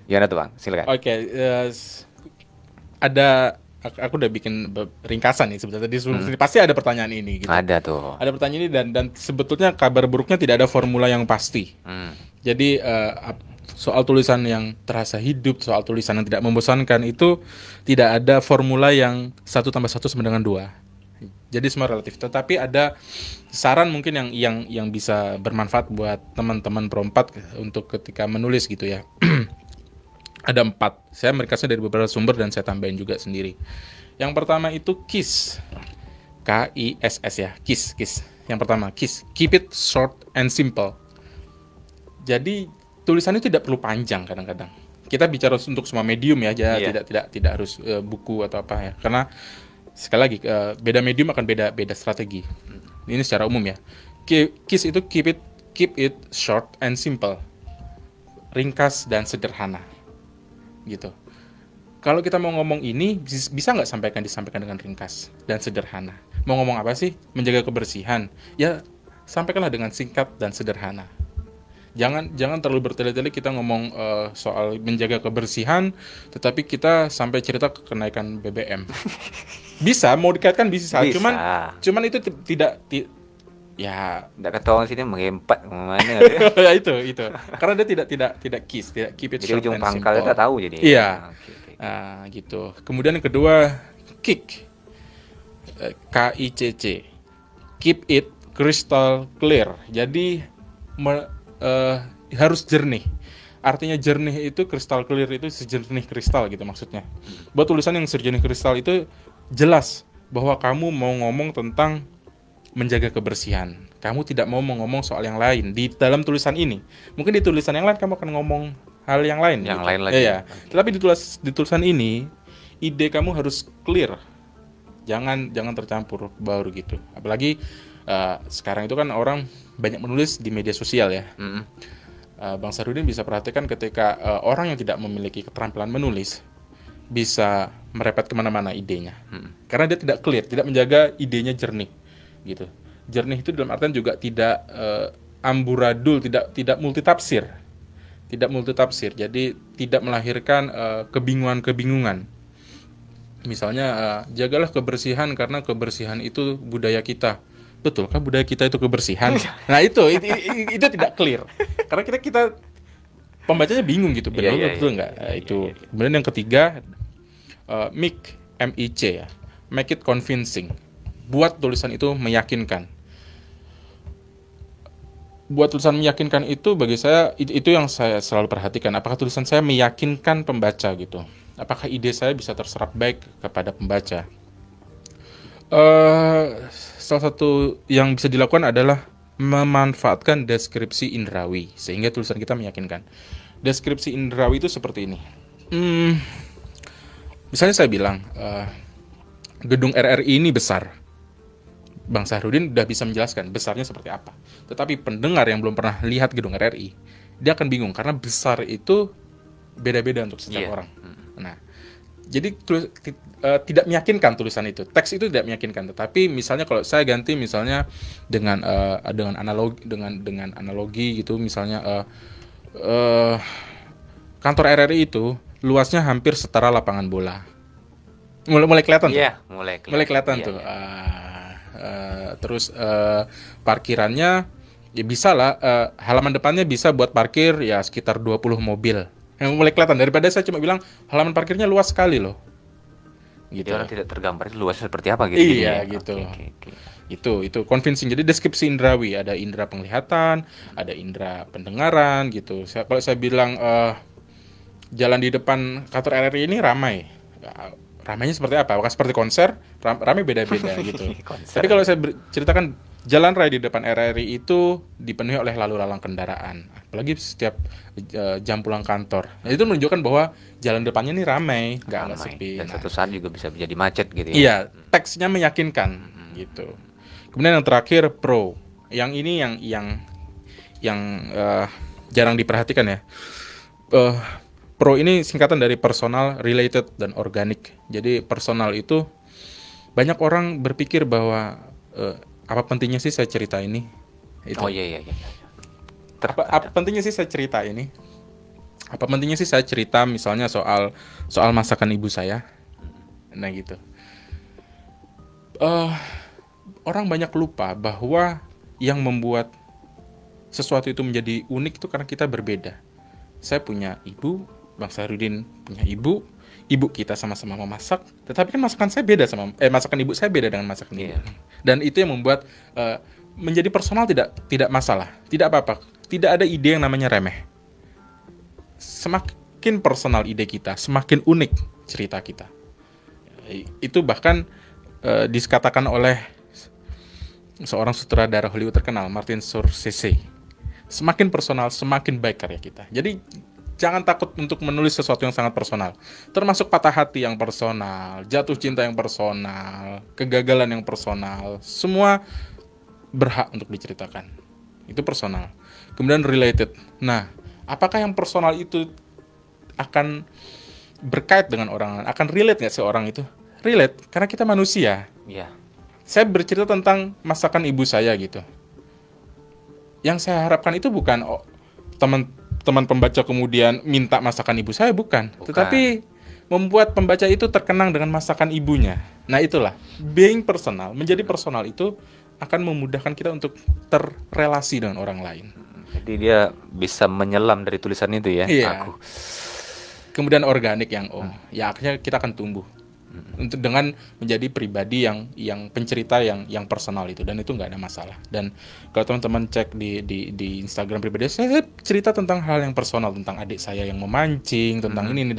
[SPEAKER 4] Gimana tuh Bang? Silakan.
[SPEAKER 8] Oke, aku udah bikin ringkasan nih sebenarnya. Pasti ada pertanyaan ini gitu.
[SPEAKER 4] Ada tuh.
[SPEAKER 8] Ada pertanyaan ini dan sebetulnya kabar buruknya tidak ada formula yang pasti. Jadi soal tulisan yang terasa hidup, soal tulisan yang tidak membosankan itu tidak ada formula yang 1 + 1 sama dengan 2. Jadi semua relatif. Tetapi ada saran mungkin yang bisa bermanfaat buat teman-teman Pro 4 untuk ketika menulis gitu ya. Ada 4. Saya meringkasnya dari beberapa sumber dan saya tambahin juga sendiri. Yang pertama itu KISS. KISS ya. KISS. Yang pertama KISS. Keep it short and simple. Jadi tulisan itu tidak perlu panjang kadang-kadang. Kita bicara untuk semua medium ya, tidak harus buku atau apa ya. Karena sekali lagi beda medium akan beda strategi. Ini secara umum ya. KISS itu keep it short and simple. Ringkas dan sederhana. Gitu. Kalau kita mau ngomong ini bisa nggak disampaikan dengan ringkas dan sederhana. Mau ngomong apa sih? Menjaga kebersihan. Ya sampaikanlah dengan singkat dan sederhana. Jangan terlalu bertele-tele kita ngomong soal menjaga kebersihan, tetapi kita sampai cerita kenaikan BBM. Bisa, mau dikaitkan bisa. Cuman itu tidak
[SPEAKER 4] ketahuan sini mengempat kemana.
[SPEAKER 8] Ya itu. Karena dia tidak KISS, tidak keep it short and simple.
[SPEAKER 4] Jadi ujung pangkalnya tak tahu jadi.
[SPEAKER 8] Iya. Gitu. Kemudian yang kedua, KICC. KICC. Keep it crystal clear. Jadi harus jernih. Artinya jernih itu crystal clear itu sejernih kristal gitu maksudnya. Buat tulisan yang sejernih kristal itu jelas bahwa kamu mau ngomong tentang menjaga kebersihan. Kamu tidak mau ngomong soal yang lain di dalam tulisan ini. Mungkin di tulisan yang lain kamu akan ngomong hal yang lain.
[SPEAKER 4] Yang
[SPEAKER 8] gitu.
[SPEAKER 4] lain lagi.
[SPEAKER 8] Ya. Tetapi di tulisan ini ide kamu harus clear. Jangan tercampur baur gitu. Apalagi sekarang itu kan orang banyak menulis di media sosial ya. Bang Sarudin bisa perhatikan ketika orang yang tidak memiliki keterampilan menulis bisa merepet kemana-mana idenya. Karena dia tidak clear, tidak menjaga idenya jernih gitu. Jernih itu dalam artian juga tidak amburadul, tidak multitafsir. Tidak multitafsir, jadi tidak melahirkan kebingungan-kebingungan. Misalnya, jagalah kebersihan karena kebersihan itu budaya kita. Betulkah budaya kita itu kebersihan? Nah itu tidak clear. Karena kita pembacanya bingung gitu, betul nggak? Itu. Kemudian yang ketiga, MIC ya, make it convincing. Buat tulisan itu meyakinkan. Buat tulisan meyakinkan itu bagi saya itu yang saya selalu perhatikan. Apakah tulisan saya meyakinkan pembaca gitu? Apakah ide saya bisa terserap baik kepada pembaca? Salah satu yang bisa dilakukan adalah memanfaatkan deskripsi indrawi sehingga tulisan kita meyakinkan. Deskripsi indrawi itu seperti ini. Misalnya saya bilang gedung RRI ini besar. Bang Sahrudin udah bisa menjelaskan besarnya seperti apa. Tetapi pendengar yang belum pernah lihat gedung RRI, dia akan bingung karena besar itu beda-beda untuk setiap orang. Nah, jadi tidak meyakinkan tulisan itu. Teks itu tidak meyakinkan. Tetapi misalnya kalau saya ganti misalnya dengan analogi gitu, misalnya kantor RRI itu luasnya hampir setara lapangan bola. Mulai kelihatan tuh. Mulai kelihatan tuh. Terus parkirannya ya bisa lah, halaman depannya bisa buat parkir ya sekitar 20 mobil. Yang mulai kelihatan daripada saya cuma bilang halaman parkirnya luas sekali loh. Gitu.
[SPEAKER 4] Orang tidak tergambar luasnya seperti apa gitu.
[SPEAKER 8] Iya gitu. Itu convincing. Jadi deskripsi indrawi, ada indera penglihatan, ada indera pendengaran gitu. Kalau saya bilang jalan di depan kantor RRI ini ramai. Ramainya seperti apa? Apakah seperti konser? Ramai beda-beda gitu. Tapi kalau saya ceritakan jalan raya di depan RRI itu dipenuhi oleh lalu lalang kendaraan. Apalagi setiap jam pulang kantor. Nah, itu menunjukkan bahwa jalan depannya ini ramai, nggak sepi.
[SPEAKER 4] Dan satu saat juga bisa menjadi macet gitu ya.
[SPEAKER 8] Iya, teksnya meyakinkan gitu. Kemudian yang terakhir pro. Yang ini yang jarang diperhatikan ya. Pro ini singkatan dari personal, related, dan organic. Jadi personal itu banyak orang berpikir bahwa apa pentingnya sih saya cerita ini? Itu.
[SPEAKER 4] Oh iya.
[SPEAKER 8] Apa pentingnya sih saya cerita ini? Apa pentingnya sih saya cerita misalnya soal masakan ibu saya? Nah gitu. Orang banyak lupa bahwa yang membuat sesuatu itu menjadi unik itu karena kita berbeda. Saya punya ibu, Bang Sahrudin punya ibu kita sama-sama memasak, tetapi kan masakan saya beda masakan ibu saya beda dengan masakan ibu. Dan itu yang membuat menjadi personal tidak masalah, tidak apa-apa. Tidak ada ide yang namanya remeh. Semakin personal ide kita, semakin unik cerita kita. Itu bahkan dikatakan oleh seorang sutradara Hollywood terkenal, Martin Scorsese. Semakin personal, semakin baik karya kita. Jadi jangan takut untuk menulis sesuatu yang sangat personal. Termasuk patah hati yang personal, jatuh cinta yang personal, kegagalan yang personal. Semua berhak untuk diceritakan. Itu personal. Kemudian related. Nah, apakah yang personal itu akan berkait dengan orang lain? Akan relate nggak sih orang itu? Relate, karena kita manusia.
[SPEAKER 4] Iya.
[SPEAKER 8] Saya bercerita tentang masakan ibu saya gitu. Yang saya harapkan itu bukan teman pembaca kemudian minta masakan ibu saya, bukan. Tetapi membuat pembaca itu terkenang dengan masakan ibunya. Nah itulah, being personal, menjadi personal itu akan memudahkan kita untuk terrelasi dengan orang lain.
[SPEAKER 4] Jadi dia bisa menyelam dari tulisan itu ya.
[SPEAKER 8] Iya. Kemudian organik yang ya akhirnya kita akan tumbuh untuk dengan menjadi pribadi yang pencerita yang personal itu, dan itu nggak ada masalah. Dan kalau teman-teman cek di Instagram pribadi saya cerita tentang hal yang personal, tentang adik saya yang memancing, tentang ini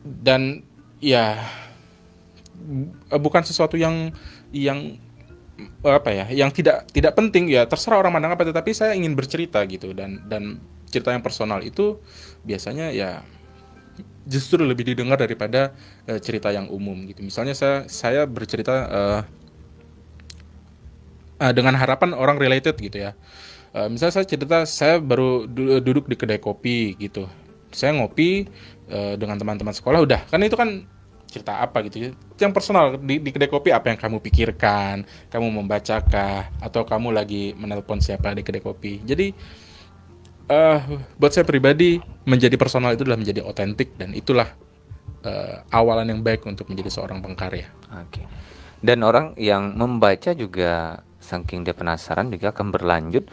[SPEAKER 8] dan ya bukan sesuatu yang apa ya, yang tidak penting ya, terserah orang mandang apa, tetapi saya ingin bercerita gitu dan cerita yang personal itu biasanya ya justru lebih didengar daripada cerita yang umum gitu. Misalnya saya bercerita dengan harapan orang related gitu ya. Misalnya saya cerita saya baru duduk di kedai kopi gitu. Saya ngopi dengan teman-teman sekolah, udah. Karena itu kan cerita apa gitu. Yang personal di kedai kopi, apa yang kamu pikirkan, kamu membacakah, atau kamu lagi menelpon siapa di kedai kopi. Jadi buat saya pribadi menjadi personal itu adalah menjadi otentik, dan itulah awalan yang baik untuk menjadi seorang pengkarya.
[SPEAKER 4] Oke. Dan orang yang membaca juga saking dia penasaran juga akan berlanjut,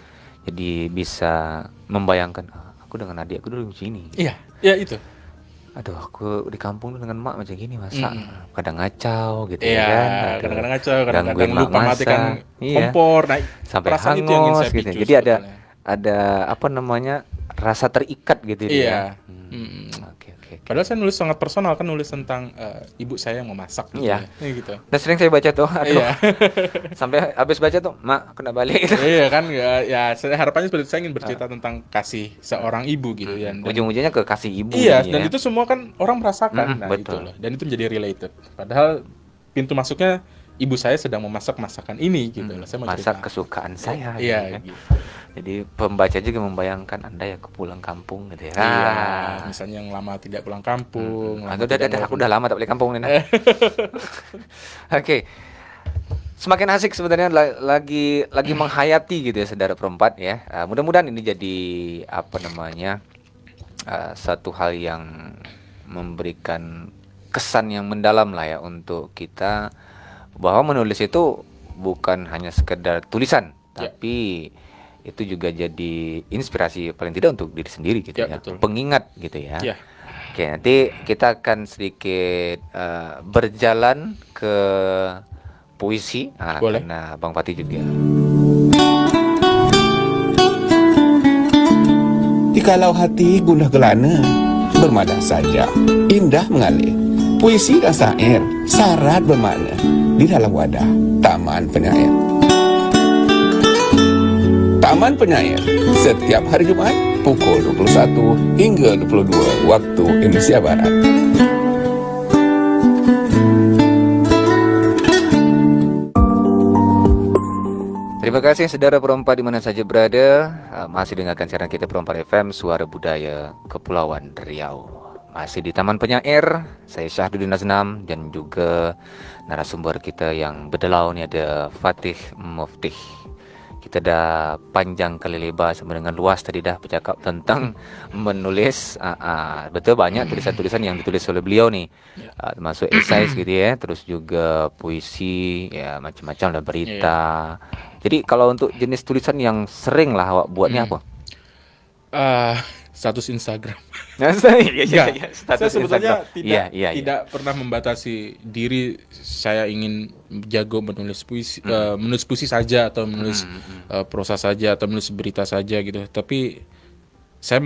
[SPEAKER 4] jadi bisa membayangkan aku dengan adik aku dulu begini.
[SPEAKER 8] Iya, ya itu.
[SPEAKER 4] Aduh, aku di kampung dengan mak macam gini masa kadang ngacau gitu
[SPEAKER 8] ya kan. Kadang-kadang ngacau, kadang-kadang lupa matikan kompor, nah,
[SPEAKER 4] sampai hangus gitu. Jadi ada apa namanya, rasa terikat gitu.
[SPEAKER 8] Iya. Oke. Padahal saya nulis sangat personal, kan nulis tentang ibu saya yang memasak gitu.
[SPEAKER 4] Iya.
[SPEAKER 8] Ya, gitu.
[SPEAKER 4] Dan sering saya baca tuh, aduh. Iya. Sampai habis baca tuh, mak kena balik gitu.
[SPEAKER 8] Iya kan, ya saya harapannya seperti saya ingin bercerita tentang kasih seorang ibu gitu ya.
[SPEAKER 4] Ujung-ujungnya ke kasih ibu.
[SPEAKER 8] Iya, dan itu semua kan orang merasakan. Nah, betul. Itu loh. Dan itu menjadi related. Padahal pintu masuknya ibu saya sedang memasak masakan ini gitu loh. Saya mau
[SPEAKER 4] masak kesukaan saya.
[SPEAKER 8] Iya,
[SPEAKER 4] gitu. Jadi pembaca juga membayangkan Anda ya pulang kampung gitu ya.
[SPEAKER 8] Iya, misalnya yang lama tidak pulang kampung.
[SPEAKER 4] Aku udah lama tak balik kampung nih. Oke. Semakin asik sebenarnya lagi menghayati gitu ya saudara perempat ya. Mudah-mudahan ini jadi apa namanya satu hal yang memberikan kesan yang mendalam lah ya untuk kita, bahwa menulis itu bukan hanya sekedar tulisan, tapi itu juga jadi inspirasi paling tidak untuk diri sendiri gitu ya,
[SPEAKER 8] betul.
[SPEAKER 4] Pengingat gitu ya. Oke, nanti kita akan sedikit berjalan ke puisi.
[SPEAKER 8] Boleh.
[SPEAKER 4] Karena Bang Fatih juga.
[SPEAKER 7] Jikalau hati gundah gelana, bermadah saja, indah mengalir. Puisi dan syair syarat bermakna di dalam wadah Taman Penyair. Taman Penyair setiap hari Jumat pukul 21 hingga 22 waktu Indonesia Barat.
[SPEAKER 4] Terima kasih saudara perempat di mana saja berada. Masih dengarkan siaran kita Perempat FM, Suara Budaya Kepulauan Riau. Masih di Taman Penyair, saya Syahduddin Aznam, dan juga narasumber kita yang berdelau ini ada Fatih Muftih. Kita dah panjang kali lebar sama dengan luas tadi dah bercakap tentang menulis. Betul, banyak tulisan-tulisan yang ditulis oleh beliau nih, termasuk esai gitu ya, terus juga puisi ya, macam-macam lah, berita. Jadi kalau untuk jenis tulisan yang sering lah awak buatnya apa?
[SPEAKER 8] Status Instagram.
[SPEAKER 4] Status
[SPEAKER 8] saya sebetulnya
[SPEAKER 4] Instagram.
[SPEAKER 8] tidak pernah membatasi diri. Saya ingin jago menulis puisi, menulis puisi saja, atau menulis prosa saja, atau menulis berita saja gitu. Tapi saya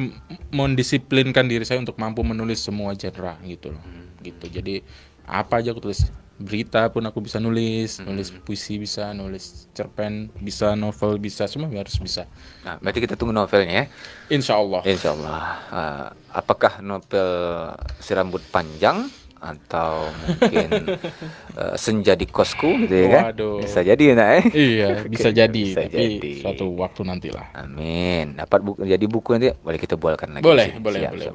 [SPEAKER 8] mendisiplinkan diri saya untuk mampu menulis semua genre gitu loh. Gitu. Jadi apa aja aku tulis. Berita pun aku bisa nulis, nulis puisi bisa, nulis cerpen bisa, novel bisa, semua harus bisa.
[SPEAKER 4] Nah, berarti kita tunggu novelnya ya.
[SPEAKER 8] Insya Allah.
[SPEAKER 4] Apakah novel Si Rambut Panjang atau mungkin Senja di Kosku gitu ya kan?
[SPEAKER 8] Waduh.
[SPEAKER 4] Bisa jadi nah
[SPEAKER 8] Iya, bisa jadi.
[SPEAKER 4] Bisa
[SPEAKER 8] tapi
[SPEAKER 4] jadi.
[SPEAKER 8] suatu waktu nantilah.
[SPEAKER 4] Amin. Dapat jadi buku nanti boleh kita bualkan lagi.
[SPEAKER 8] Boleh.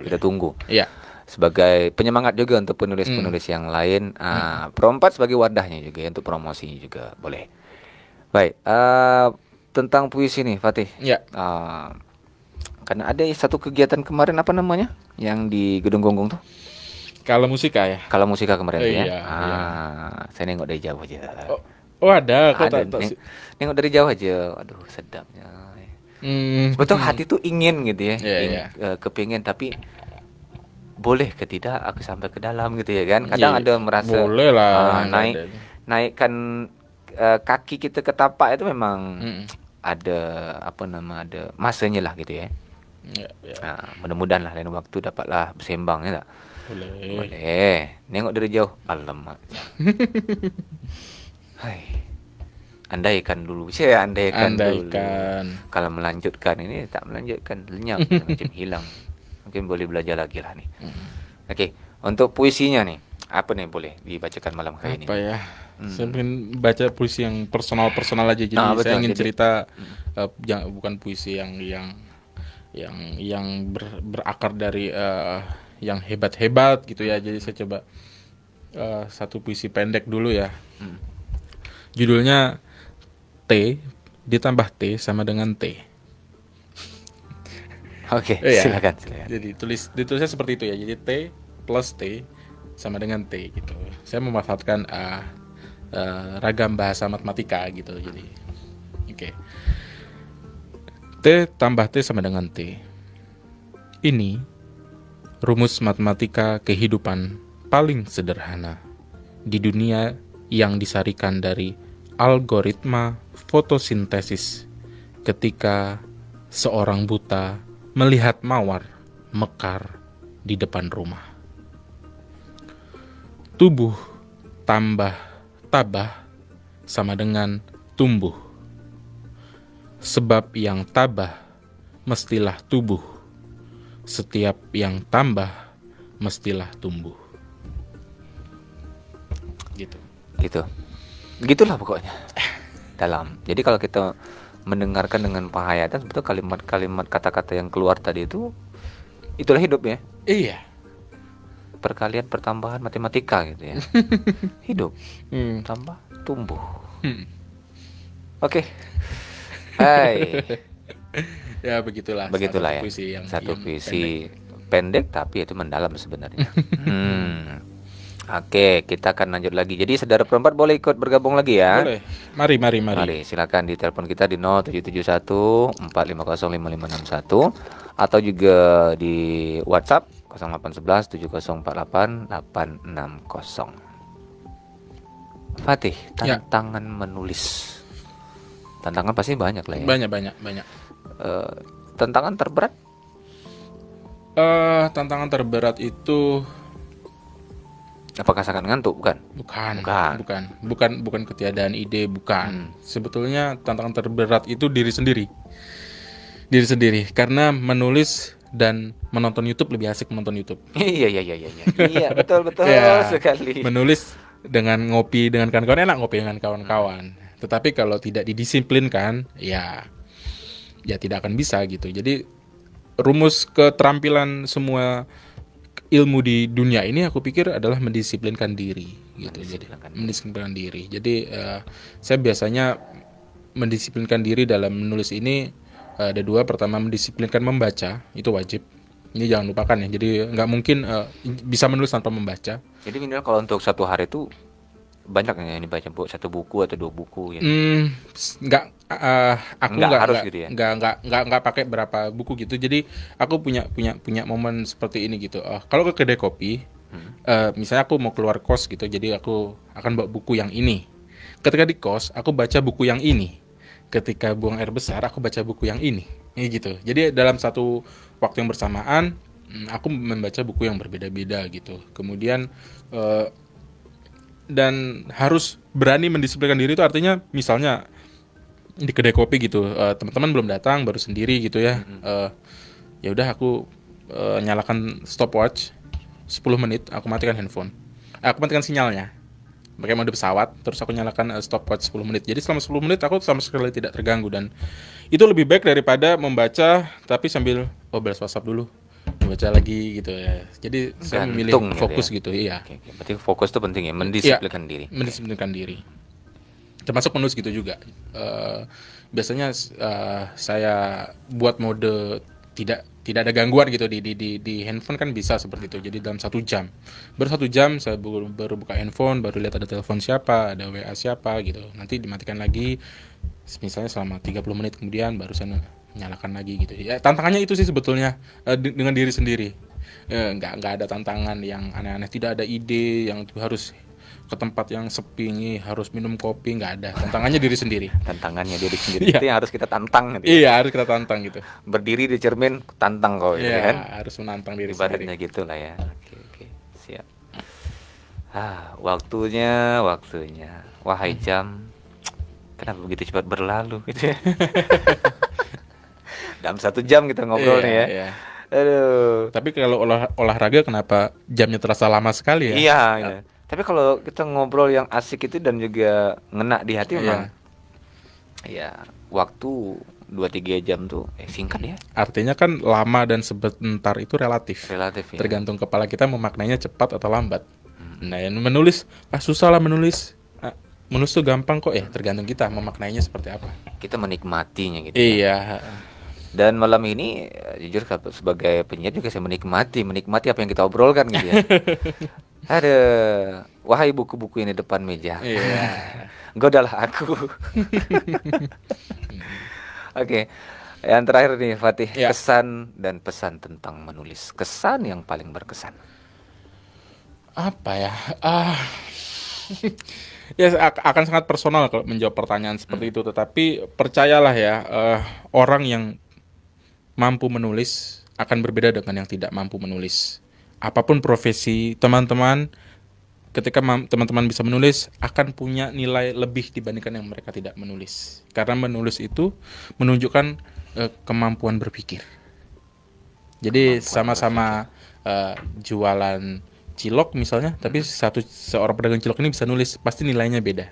[SPEAKER 4] Kita tunggu.
[SPEAKER 8] Iya.
[SPEAKER 4] Sebagai penyemangat juga untuk penulis-penulis yang lain. Perempat sebagai wadahnya juga ya, untuk promosinya juga boleh. Baik, tentang puisi nih Fatih.
[SPEAKER 8] Ya.
[SPEAKER 4] Karena ada satu kegiatan kemarin, apa namanya, yang di Gedung Gonggong tuh?
[SPEAKER 8] Kala Musika ya.
[SPEAKER 4] Kala Musika kemarin ya.
[SPEAKER 8] Iya.
[SPEAKER 4] Saya nengok dari jauh aja.
[SPEAKER 8] Oh ada.
[SPEAKER 4] Nengok dari jauh aja. Aduh sedapnya. Betul, hati tuh ingin gitu ya. Kepingin, tapi boleh ke tidak aku sampai ke dalam gitu ya kan. Kadang ada merasa
[SPEAKER 8] boleh lah,
[SPEAKER 4] naikkan kaki kita ke tapak itu memang ada ada masanya lah gitu ya. Mudah-mudahan lah lain waktu dapatlah bersembang ya tak? Boleh. Nengok dari jauh, alamak. Hai. andaikan dulu. Saya andaikan dulu.
[SPEAKER 8] Andaikan.
[SPEAKER 4] Kalau melanjutkan ini tak melanjutkan, lenyap macam hilang. Mungkin boleh belajar lagi lah nih. Oke, untuk puisinya nih, apa nih boleh dibacakan malam hari ini?
[SPEAKER 8] Apa ya? Saya ingin baca puisi yang personal aja. Jadi saya ingin cerita bukan puisi yang berakar dari yang hebat-hebat gitu ya. Jadi saya coba satu puisi pendek dulu ya. Judulnya T ditambah T sama dengan T.
[SPEAKER 4] Oke, silakan.
[SPEAKER 8] Jadi ditulisnya seperti itu ya. Jadi T plus T sama dengan T gitu. Saya memanfaatkan ragam bahasa matematika gitu. Jadi oke. T tambah T sama dengan T. Ini rumus matematika kehidupan paling sederhana di dunia yang disarikan dari algoritma fotosintesis ketika seorang buta melihat mawar mekar di depan rumah. Tubuh tambah tabah sama dengan tumbuh. Sebab yang tabah mestilah tubuh. Setiap yang tambah mestilah tumbuh.
[SPEAKER 4] Gitu. Begitulah pokoknya. Dalam. Jadi kalau kita mendengarkan dengan penghayatan, sebetulnya kalimat-kalimat kata-kata yang keluar tadi itulah hidup ya.
[SPEAKER 8] Iya.
[SPEAKER 4] Perkalian pertambahan matematika gitu ya. Hidup. Tambah tumbuh. Oke. Hai.
[SPEAKER 8] Ya begitulah
[SPEAKER 4] ya. Satu puisi pendek tapi itu mendalam sebenarnya. Oke, kita akan lanjut lagi. Jadi saudara perempat boleh ikut bergabung lagi ya.
[SPEAKER 8] Boleh. Mari.
[SPEAKER 4] Mari, silakan di telepon kita di 0771 450 5561 atau juga di WhatsApp 0811 7048 860. Fatih, tantangan menulis. Tantangan pasti banyak lah ya.
[SPEAKER 8] Banyak.
[SPEAKER 4] Tantangan terberat?
[SPEAKER 8] Tantangan terberat itu
[SPEAKER 4] apakah sangat ngantuk?
[SPEAKER 8] Bukan ketiadaan ide, bukan. Sebetulnya tantangan terberat itu diri sendiri. Karena menulis dan menonton YouTube lebih asik menonton YouTube.
[SPEAKER 4] Iya, betul sekali.
[SPEAKER 8] Menulis dengan ngopi dengan kawan-kawan enak, ngopi dengan kawan-kawan. Tetapi kalau tidak didisiplinkan, ya tidak akan bisa gitu. Jadi rumus keterampilan semua ilmu di dunia ini aku pikir adalah mendisiplinkan diri gitu. Mendisiplinkan diri. Jadi saya biasanya mendisiplinkan diri dalam menulis ini ada dua. Pertama, mendisiplinkan membaca, itu wajib. Ini jangan lupakan ya. Jadi nggak mungkin bisa menulis tanpa membaca.
[SPEAKER 4] Jadi minimal kalau untuk satu hari itu banyak yang dibaca, satu buku atau dua buku gitu.
[SPEAKER 8] Aku nggak
[SPEAKER 4] harus gitu ya.
[SPEAKER 8] Nggak pakai berapa buku gitu. Jadi aku punya momen seperti ini gitu. Kalau ke kedai kopi, misalnya aku mau keluar kos gitu, jadi aku akan bawa buku yang ini. Ketika di kos, aku baca buku yang ini. Ketika buang air besar, aku baca buku yang ini. Gitu. Jadi dalam satu waktu yang bersamaan, aku membaca buku yang berbeda-beda gitu. Kemudian dan harus berani mendisiplinkan diri itu artinya misalnya di kedai kopi gitu, teman-teman belum datang, baru sendiri gitu ya. Ya udah aku nyalakan stopwatch 10 menit, aku matikan handphone. Aku matikan sinyalnya. Pakai mode pesawat, terus aku nyalakan stopwatch 10 menit. Jadi selama 10 menit aku sama sekali tidak terganggu, dan itu lebih baik daripada membaca tapi sambil balas WhatsApp dulu, baca lagi gitu ya. Jadi saya memilih fokus gitu ya.
[SPEAKER 4] Oke. Berarti fokus itu penting ya, mendisiplinkan diri.
[SPEAKER 8] Mendisiplinkan diri. Termasuk menulis gitu juga. Biasanya saya buat mode tidak ada gangguan gitu di handphone kan bisa seperti itu. Jadi dalam 1 jam, baru 1 jam saya baru buka handphone, baru lihat ada telepon siapa, ada WA siapa gitu. Nanti dimatikan lagi. Misalnya selama 30 menit kemudian baru saya nyalakan lagi gitu. Ya tantangannya itu sih sebetulnya dengan diri sendiri. Nggak ada tantangan yang aneh-aneh, tidak ada ide yang harus ke tempat yang sepi nih, harus minum kopi, nggak ada. Tantangannya diri sendiri.
[SPEAKER 4] Tantangannya diri sendiri. Itu yang harus kita tantang gitu.
[SPEAKER 8] Iya, harus kita tantang gitu.
[SPEAKER 4] Berdiri di cermin, tantang kau gitu kan.
[SPEAKER 8] Harus menantang diri
[SPEAKER 4] ibaratnya
[SPEAKER 8] sendiri.
[SPEAKER 4] Gitu lah ya. Oke. Siap. Waktunya. Wahai jam. Kenapa begitu cepat berlalu gitu ya. Dalam 1 jam kita ngobrol nih ya. Iya. Aduh.
[SPEAKER 8] Tapi kalau olahraga kenapa jamnya terasa lama sekali ya?
[SPEAKER 4] Iya. Tapi kalau kita ngobrol yang asik itu dan juga ngena di hati memang. Ya, waktu 2-3 jam tuh singkat ya.
[SPEAKER 8] Artinya kan lama dan sebentar itu relatif.
[SPEAKER 4] Relatif ya.
[SPEAKER 8] Tergantung kepala kita memaknainya cepat atau lambat. Nah, yang menulis susah lah menulis. Menulis tuh gampang kok ya, tergantung kita memaknainya seperti apa.
[SPEAKER 4] Kita menikmatinya gitu.
[SPEAKER 8] Iya.
[SPEAKER 4] Dan malam ini jujur sebagai penyiar juga saya menikmati apa yang kita obrolkan gitu ya. Ada wahai buku-buku ini depan meja.
[SPEAKER 8] Iya.
[SPEAKER 4] Godalah aku. Oke. Yang terakhir nih Fatih, kesan dan pesan tentang menulis. Kesan yang paling berkesan.
[SPEAKER 8] Apa ya? Ya akan sangat personal kalau menjawab pertanyaan seperti itu, tetapi percayalah ya, orang yang mampu menulis akan berbeda dengan yang tidak mampu menulis. Apapun profesi teman-teman, ketika teman-teman bisa menulis akan punya nilai lebih dibandingkan yang mereka tidak menulis. Karena menulis itu menunjukkan kemampuan berpikir. Jadi sama-sama jualan cilok misalnya, tapi seorang pedagang cilok ini bisa nulis, pasti nilainya beda.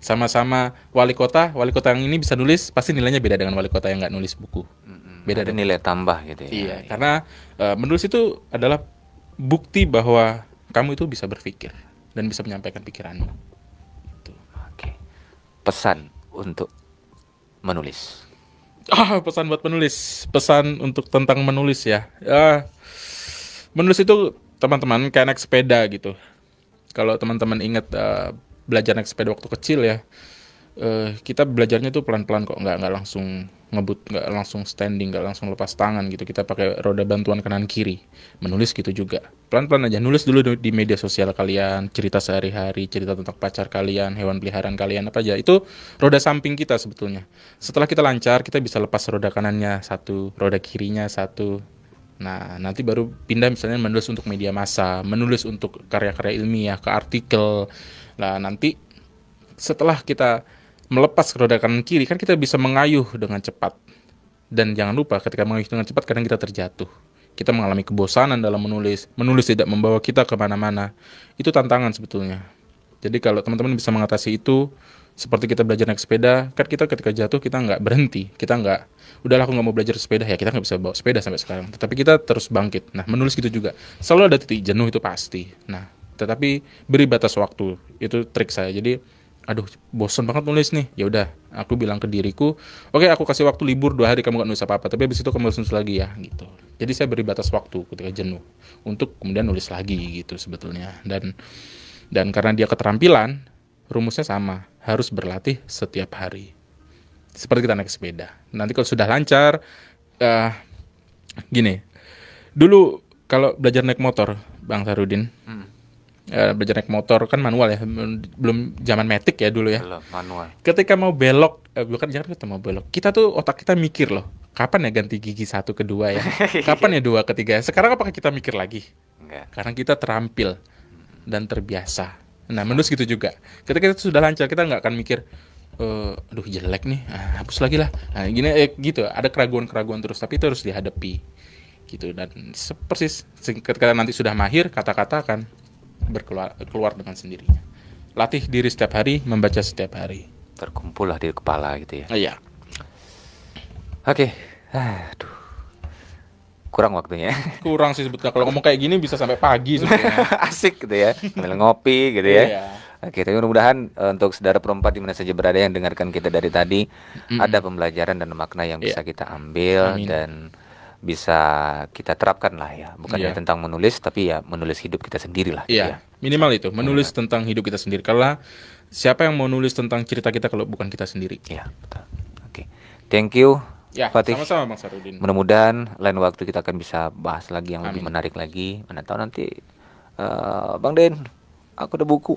[SPEAKER 8] Sama-sama wali kota yang ini bisa nulis, pasti nilainya beda dengan wali kota yang nggak nulis buku. Beda
[SPEAKER 4] ada nilai tambah gitu ya.
[SPEAKER 8] Iya, karena menulis itu adalah bukti bahwa kamu itu bisa berpikir dan bisa menyampaikan pikiranmu. Gitu.
[SPEAKER 4] Oke. Pesan untuk menulis.
[SPEAKER 8] Pesan buat penulis. Pesan untuk tentang menulis ya. Menulis itu teman-teman kayak naik sepeda gitu. Kalau teman-teman ingat belajar naik sepeda waktu kecil ya, kita belajarnya tuh pelan-pelan kok, nggak langsung ngebut, nggak langsung standing, nggak langsung lepas tangan gitu. Kita pakai roda bantuan kanan kiri. Menulis gitu juga, pelan-pelan aja. Nulis dulu di media sosial kalian, cerita sehari-hari, cerita tentang pacar kalian, hewan peliharaan kalian, apa aja. Itu roda samping kita sebetulnya. Setelah kita lancar, kita bisa lepas roda kanannya satu, roda kirinya satu. Nah, nanti baru pindah misalnya menulis untuk media massa, menulis untuk karya-karya ilmiah, ke artikel. Nah, nanti setelah kita melepas roda kanan kiri, kan kita bisa mengayuh dengan cepat. Dan jangan lupa ketika mengayuh dengan cepat, kadang kita terjatuh. Kita mengalami kebosanan dalam menulis. Menulis tidak membawa kita kemana-mana. Itu tantangan sebetulnya. Jadi kalau teman-teman bisa mengatasi itu, seperti kita belajar naik sepeda, kan kita ketika jatuh kita nggak berhenti. Kita nggak, udahlah aku nggak mau belajar sepeda, ya kita nggak bisa bawa sepeda sampai sekarang. Tetapi kita terus bangkit. Nah, menulis gitu juga. Selalu ada titik jenuh, itu pasti. Nah, tetapi beri batas waktu. Itu trik saya. Jadi, aduh, bosan banget nulis nih. Ya udah, aku bilang ke diriku, oke, aku kasih waktu libur 2 hari, kamu nggak nulis apa-apa. Tapi habis itu kamu harus nulis lagi ya, gitu. Jadi saya beri batas waktu ketika jenuh untuk kemudian nulis lagi gitu sebetulnya. Dan karena dia keterampilan, rumusnya sama, harus berlatih setiap hari. Seperti kita naik sepeda. Nanti kalau sudah lancar, gini, dulu kalau belajar naik motor, Bang Sarudin, belajar naik motor kan manual ya, belum zaman matic ya dulu ya.
[SPEAKER 4] Belum, manual.
[SPEAKER 8] Ketika mau belok, jangan kita mau belok, kita tuh otak kita mikir loh, kapan ya ganti gigi 1 ke 2 ya, kapan ya 2 ke 3. Sekarang apakah kita mikir lagi?
[SPEAKER 4] Enggak.
[SPEAKER 8] Karena kita terampil dan terbiasa. Nah, menulis gitu juga. Ketika kita sudah lancar, kita nggak akan mikir, aduh jelek nih, hapus lagi lah. Nah, gini gitu. Ada keraguan-keraguan terus, tapi itu harus dihadapi. Gitu. Dan persis ketika nanti sudah mahir, kata-kata akan keluar dengan sendirinya. Latih diri setiap hari, membaca setiap hari.
[SPEAKER 4] Terkumpul lah di kepala gitu ya.
[SPEAKER 8] Iya.
[SPEAKER 4] Oke. Aduh. Kurang waktunya.
[SPEAKER 8] Kurang sih sebetulnya. Kalau ngomong kayak gini bisa sampai pagi sebetulnya.
[SPEAKER 4] Asik gitu ya. Sambil ngopi gitu ya.
[SPEAKER 8] Iya.
[SPEAKER 4] Oke, tapi mudah-mudahan untuk saudara perempat di mana saja berada yang dengarkan kita dari tadi, ada pembelajaran dan makna yang bisa kita ambil. Amin. Dan bisa kita terapkan lah ya. Bukan hanya tentang menulis, tapi ya menulis hidup kita sendiri lah.
[SPEAKER 8] Iya, minimal itu. Menulis tentang hidup kita sendiri. Karena siapa yang mau nulis tentang cerita kita kalau bukan kita sendiri?
[SPEAKER 4] Iya, betul. Oke. Thank you.
[SPEAKER 8] Ya,
[SPEAKER 4] Fatih.
[SPEAKER 8] sama-sama Bang Sarudin.
[SPEAKER 4] Mudah-mudahan lain waktu kita akan bisa bahas lagi yang lebih menarik lagi. Mana tahu nanti Bang Den, aku ada buku.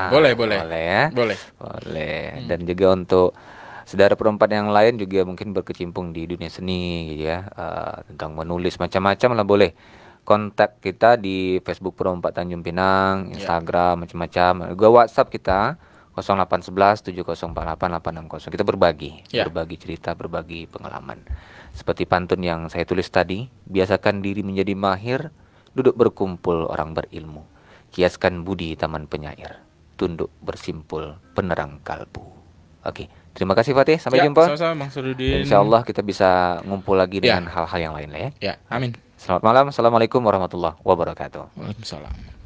[SPEAKER 8] Boleh
[SPEAKER 4] ya. Boleh. Dan juga untuk saudara perempat yang lain juga mungkin berkecimpung di dunia seni gitu ya, tentang menulis macam-macam lah, boleh kontak kita di Facebook Perempat Tanjung Pinang, Instagram macam-macam. Gua WhatsApp kita 0811 7048 860. Kita berbagi, berbagi cerita, berbagi pengalaman. Seperti pantun yang saya tulis tadi, biasakan diri menjadi mahir, duduk berkumpul orang berilmu. Kiaskan budi taman penyair, tunduk bersimpul penerang kalbu. Oke, terima kasih Fatih, sampai jumpa.
[SPEAKER 8] Sama-sama Bang Sududin.
[SPEAKER 4] Insyaallah kita bisa ngumpul lagi dengan hal-hal yang lain lah ya.
[SPEAKER 8] Ya, amin.
[SPEAKER 4] Selamat malam, assalamualaikum warahmatullahi wabarakatuh.
[SPEAKER 8] Waalaikumsalam.